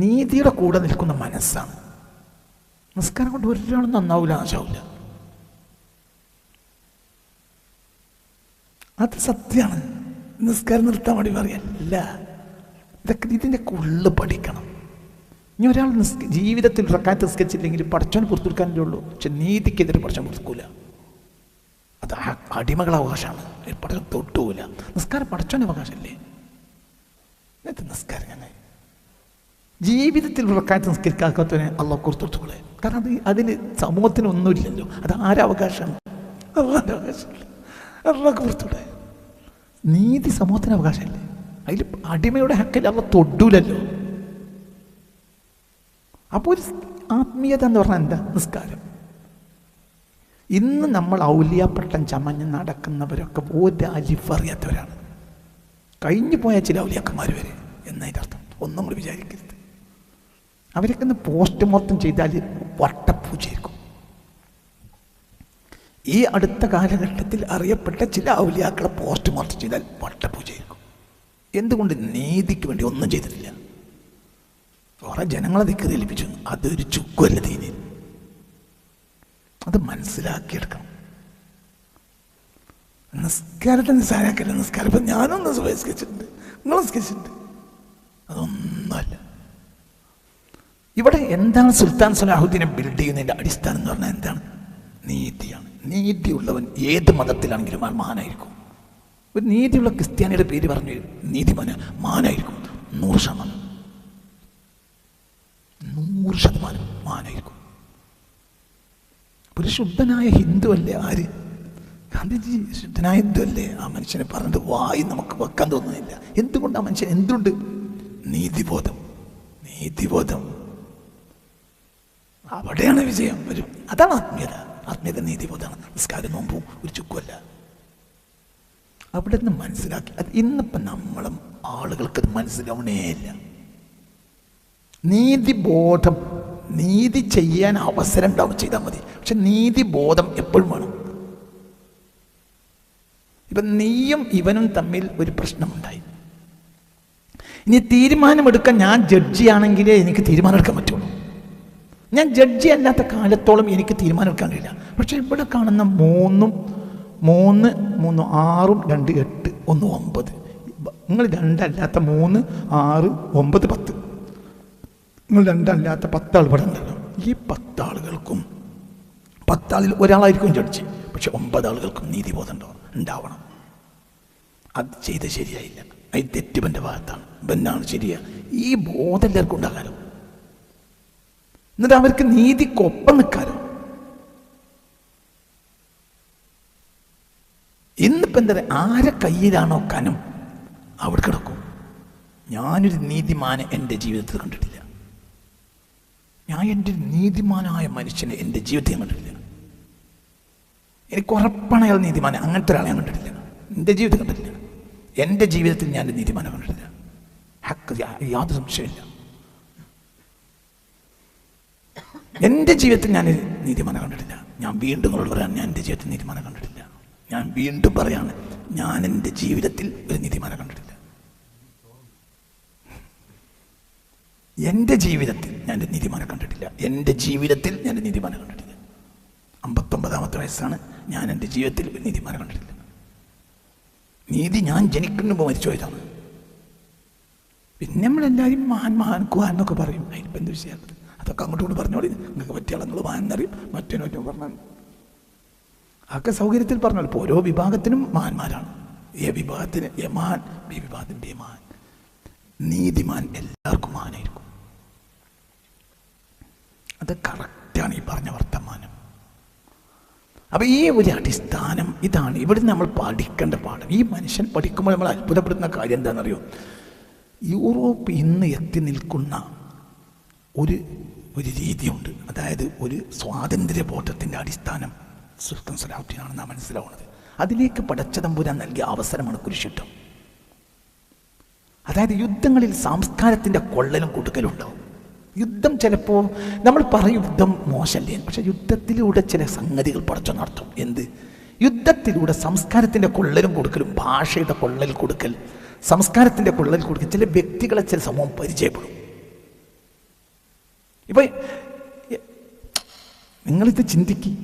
നീതിയുടെ കൂടെ നിൽക്കുന്ന മനസ്സാണ്. നിസ്കാരം കൊണ്ട് ഒരാളും നന്നാവില്ല, നാശാവില്ല. അത് സത്യമാണ്. നിസ്കാരം നിർത്താൻ വേണ്ടി പറയല്ല. ഇതൊക്കെ ഇതിൻ്റെ ഉള്ളു പഠിക്കണം. ഇനി ഒരാൾ ജീവിതത്തിൽ റക്കാത്ത് നിസ്കരിച്ചില്ലെങ്കിൽ പടച്ചോൻ പുറത്തെടുക്കാനേ ഉള്ളൂ. പക്ഷെ നീതിക്കെതിരെ പടച്ചോൻ പുറത്തുക്കൂല. അത് അടിമകളെ അവകാശമാണ്. പടച്ചോൻ തൊട്ടുകൂല. നിസ്കാരം പടച്ചോൻ്റെ അവകാശമല്ലേ? എന്നിട്ട് നിസ്കാരം ഞാൻ ജീവിതത്തിൽ റക്കാത്ത് നിസ്കരിക്കാത്തവനെ അള്ളാഹ് പുറത്തെടുത്തുകൂടെ? കാരണം അതിന് സമൂഹത്തിന് ഒന്നുമില്ലല്ലോ. അത് ആരുടെ അവകാശമാണ്? അള്ളാൻ്റെ അവകാശമല്ലേ? അള്ളാഹ് പുറത്തൂടെ? നീതി സമൂഹത്തിന് അവകാശമല്ലേ? അതിൽ അടിമയുടെ ഹക്കിൽ അവ തൊടൂലല്ലോ. അപ്പോൾ ഒരു ആത്മീയത എന്ന് പറഞ്ഞാൽ എന്താ? നിസ്കാരം. ഇന്ന് നമ്മൾ ഔലിയാപ്പട്ടം ചമഞ്ഞ് നടക്കുന്നവരൊക്കെ ഒരു അലിഫറിയാത്തവരാണ്. കഴിഞ്ഞു പോയ ചില ഔലിയാക്കന്മാർ വരെ എന്നതിൻ്റെ അർത്ഥം. ഒന്നും കൂടി വിചാരിക്കരുത്. അവരൊക്കെ ഒന്ന് പോസ്റ്റ്മോർട്ടം ചെയ്താൽ വട്ടപ്പൂജയായിരിക്കും. ഈ അടുത്ത കാലഘട്ടത്തിൽ അറിയപ്പെട്ട ചില ഔലിയാക്കളെ പോസ്റ്റ്മോർട്ടം ചെയ്താൽ വട്ടപ്പൂജയായിരിക്കും. എന്തുകൊണ്ട്? നീതിക്ക് വേണ്ടി ഒന്നും ചെയ്തിട്ടില്ല. കുറെ ജനങ്ങളെ ദിക്ർ ഏൽപ്പിച്ചു. അതൊരു ചുക്കുമല്ല ദീനി. അത് മനസ്സിലാക്കിയെടുക്കണം. നിസ്കാരത്തെ നിസ്സാരാക്കല്ല. നിസ്കാരം ഇപ്പം ഞാനൊന്ന് സ്കെച്ചിട്ടുണ്ട്, നിങ്ങൾ സ്കെച്ചിട്ടുണ്ട്. അതൊന്നുമല്ല. ഇവിടെ എന്താണ് സുൽത്താൻ സലാഹുദ്ദീനെ ബിൽഡ് ചെയ്യുന്നതിൻ്റെ അടിസ്ഥാനം എന്ന് പറഞ്ഞാൽ എന്താണ്? നീതിയാണ്. നീതിയുള്ളവൻ ഏത് മതത്തിലാണെങ്കിലും ആ മാനായിരിക്കും. ഒരു നീതിയുള്ള ക്രിസ്ത്യാനിയുടെ പേര് പറഞ്ഞു മാനായിരിക്കും. 100% മാനായിരിക്കും. ഒരു ശുദ്ധനായ ഹിന്ദു അല്ലേ ആര്? ഗാന്ധിജി ശുദ്ധനായ ഹിന്ദു അല്ലേ? ആ മനുഷ്യനെ പറഞ്ഞിട്ട് വായി നമുക്ക് വെക്കാൻ തോന്നുന്നില്ല. എന്തുകൊണ്ട്? ആ മനുഷ്യൻ എന്തുണ്ട്? നീതിബോധം. അവിടെയാണ് വിജയം വരും. അതാണ് ആത്മീയത. ആത്മീയത നീതിബോധമാണ്. നിസ്കാരം നോമ്പും ഒരു ചുക്കുമല്ല. അവിടെ നിന്ന് മനസ്സിലാക്കി. അത് ഇന്നിപ്പം നമ്മളും ആളുകൾക്കത് മനസ്സിലാവണേ ഇല്ല. നീതിബോധം, നീതി ചെയ്യാൻ അവസരം ഉണ്ടാവും, ചെയ്താൽ മതി. പക്ഷെ നീതിബോധം എപ്പോഴും വേണം. ഇപ്പം നീയും ഇവനും തമ്മിൽ ഒരു പ്രശ്നമുണ്ടായി. ഇനി തീരുമാനമെടുക്കാൻ ഞാൻ ജഡ്ജിയാണെങ്കിലേ എനിക്ക് തീരുമാനമെടുക്കാൻ പറ്റുള്ളൂ. ഞാൻ ജഡ്ജി അല്ലാത്ത കാലത്തോളം എനിക്ക് തീരുമാനമെടുക്കാൻ കഴിയില്ല. പക്ഷെ ഇവിടെ കാണുന്ന 3 6 2 8 1 9, നിങ്ങൾ 2 അല്ലാത്ത 3 6 9 10, നിങ്ങൾ 2 അല്ലാത്ത 10 ആൾ ഇവിടെ ഉണ്ടല്ലോ. ഈ 10 ആളുകൾക്കും 10 ആളിൽ ഒരാളായിരിക്കും ജഡ്ജി. പക്ഷെ 9 ആളുകൾക്കും നീതിബോധം ഉണ്ടാവണം. അത് ചെയ്ത് ശരിയായില്ല. അത് തെറ്റുബൻ്റെ ഭാഗത്താണ്. ബന്നാണ് ശരിയാ. ഈ ബോധം എല്ലാവർക്കും ഉണ്ടാകാലോ. എന്നിട്ട് അവർക്ക് നീതിക്കൊപ്പം നിൽക്കാലോ. ഇന്നിപ്പോൾ എന്താ പറയുക? ആരെ കയ്യിലാണോ കനം അവിടെ കിടക്കും. ഞാനൊരു നീതിമാനെ എൻ്റെ ജീവിതത്തിൽ കണ്ടിട്ടില്ല. ഞാൻ എൻ്റെ നീതിമാനായ മനുഷ്യനെ എൻ്റെ ജീവിതത്തിൽ കണ്ടിട്ടില്ല. എനിക്ക് ഉറപ്പാണ് അയാൾ നീതിമാനെ. അങ്ങനത്തെ ഒരാളെ ഞാൻ കണ്ടിട്ടില്ല. എൻ്റെ ജീവിതത്തിൽ കണ്ടിട്ടില്ല. എൻ്റെ ജീവിതത്തിൽ ഞാൻ നീതിമാനെ കണ്ടിട്ടില്ല. യാതൊരു സംശയമില്ല. എൻ്റെ ജീവിതത്തിൽ ഞാൻ നീതിമാനെ കണ്ടിട്ടില്ല. ഞാൻ വീണ്ടും നിങ്ങളോട് പറയാൻ, ഞാൻ എൻ്റെ ജീവിതത്തിൽ നീതിമാനെ കണ്ടിട്ടില്ല. ഞാൻ വീണ്ടും പറയാണ്, ഞാൻ എൻ്റെ ജീവിതത്തിൽ ഒരു നീതിമാനെ കണ്ടിട്ടില്ല. എൻ്റെ ജീവിതത്തിൽ ഞാൻ നീതിമാനെ കണ്ടിട്ടില്ല. എൻ്റെ ജീവിതത്തിൽ ഞാൻ നീതിമാനെ കണ്ടിട്ടില്ല. 59ാമത്തെ വയസ്സാണ്. ഞാൻ എൻ്റെ ജീവിതത്തിൽ ഒരു നീതിമാനെ കണ്ടിട്ടില്ല. നീതി ഞാൻ ജനിക്കുമ്പോൾ മരിച്ചു പോയതാണ്. പിന്നെ നമ്മളെല്ലാവരും മഹാൻ കുഹാൻ എന്നൊക്കെ പറയും. അതിനിപ്പോൾ എന്ത് വിഷയമാണ്? അതൊക്കെ അങ്ങോട്ടും കൊണ്ട് പറഞ്ഞോളി. നിങ്ങൾക്ക് പറ്റിയ ആൾ നിങ്ങൾ മഹാന്നറിയും, മറ്റേനോറ്റും പറഞ്ഞാൽ അതൊക്കെ സൗകര്യത്തിൽ പറഞ്ഞാൽ. ഇപ്പോൾ ഓരോ വിഭാഗത്തിനും മഹാന്മാരാണ്. എ വിഭാഗത്തിന് എ മഹാൻ, ബി വിഭാഗത്തിന് ബി മഹാൻ. നീതിമാൻ എല്ലാവർക്കും മാനായിരിക്കും. അത് കറക്റ്റാണ് ഈ പറഞ്ഞ വർത്തമാനം. അപ്പം ഈ ഒരു അടിസ്ഥാനം ഇതാണ് ഇവിടെ നമ്മൾ പഠിക്കേണ്ട പാഠം. ഈ മനുഷ്യൻ പഠിക്കുമ്പോൾ നമ്മൾ അത്ഭുതപ്പെടുന്ന കാര്യം എന്താണെന്നറിയോ? യൂറോപ്പ് ഇന്ന് എത്തി നിൽക്കുന്ന ഒരു രീതിയുണ്ട്. അതായത് ഒരു സ്വാതന്ത്ര്യബോധത്തിൻ്റെ അടിസ്ഥാനം സുൽത്താൻ സലാഹുദ്ദീനാണെന്നാണ് മനസ്സിലാവുന്നത്. അതിലേക്ക് പടച്ചതമ്പുരാൻ നൽകിയ അവസരമാണ് കുരിശുദ്ധം. അതായത് യുദ്ധങ്ങളിൽ സംസ്കാരത്തിൻ്റെ കൊള്ളലും കൊടുക്കലും ഉണ്ടാവും. യുദ്ധം ചിലപ്പോൾ നമ്മൾ പറയും യുദ്ധം മോശമല്ലേ, പക്ഷെ യുദ്ധത്തിലൂടെ ചില സംഗതികൾ പടച്ചു നടത്തും. എന്ത്? യുദ്ധത്തിലൂടെ സംസ്കാരത്തിൻ്റെ കൊള്ളലും കൊടുക്കലും, ഭാഷയുടെ കൊള്ളൽ കൊടുക്കൽ, സംസ്കാരത്തിൻ്റെ കൊള്ളൽ കൊടുക്കൽ, ചില വ്യക്തികളെ ചില സമൂഹം പരിചയപ്പെടും. ഇപ്പം നിങ്ങളിത് ചിന്തിക്കുക,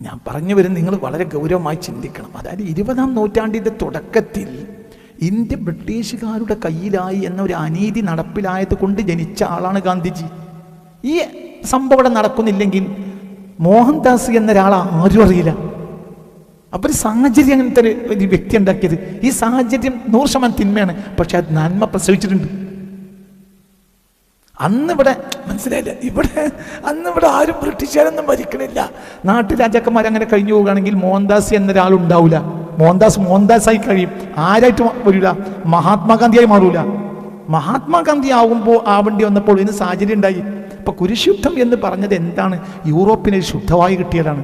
ഞാൻ പറഞ്ഞു വരും, നിങ്ങൾ വളരെ ഗൗരവമായി ചിന്തിക്കണം. അതായത് 20-ാം നൂറ്റാണ്ടിൻ്റെ തുടക്കത്തിൽ ഇന്ത്യ ബ്രിട്ടീഷുകാരുടെ കയ്യിലായി എന്നൊരു അനീതി നടപ്പിലായത് കൊണ്ട് ജനിച്ച ആളാണ് ഗാന്ധിജി. ഈ സംഭവം ഇവിടെ നടക്കുന്നില്ലെങ്കിൽ മോഹൻദാസ് എന്നൊരാളെ ആരും അറിയില്ല. അപ്പോൾ ഒരു സാഹചര്യം അങ്ങനത്തെ ഒരു വ്യക്തി ഉണ്ടാക്കിയത്. ഈ സാഹചര്യം 100% തിന്മയാണ്, പക്ഷെ അത് നന്മ പ്രസവിച്ചിട്ടുണ്ട്. അന്നിവിടെ മനസ്സിലായില്ല, അന്നിവിടെ ആരും ബ്രിട്ടീഷുകാരൊന്നും ഭരിക്കണില്ല. നാട്ടിൽ രാജാക്കന്മാരങ്ങനെ കഴിഞ്ഞു പോവുകയാണെങ്കിൽ മോഹൻദാസ് എന്നൊരാളുണ്ടാവില്ല. മോഹൻദാസായി കഴിയും. ആരായിട്ട് വരില്ല? മഹാത്മാഗാന്ധിയായി മാറൂല. മഹാത്മാഗാന്ധി ആവേണ്ടി വന്നപ്പോൾ ഇതിന് സാഹചര്യം ഉണ്ടായി. അപ്പൊ കുരിശുദ്ധം എന്ന് പറഞ്ഞത് എന്താണ്? യൂറോപ്പിന് ശുദ്ധമായി കിട്ടിയതാണ്.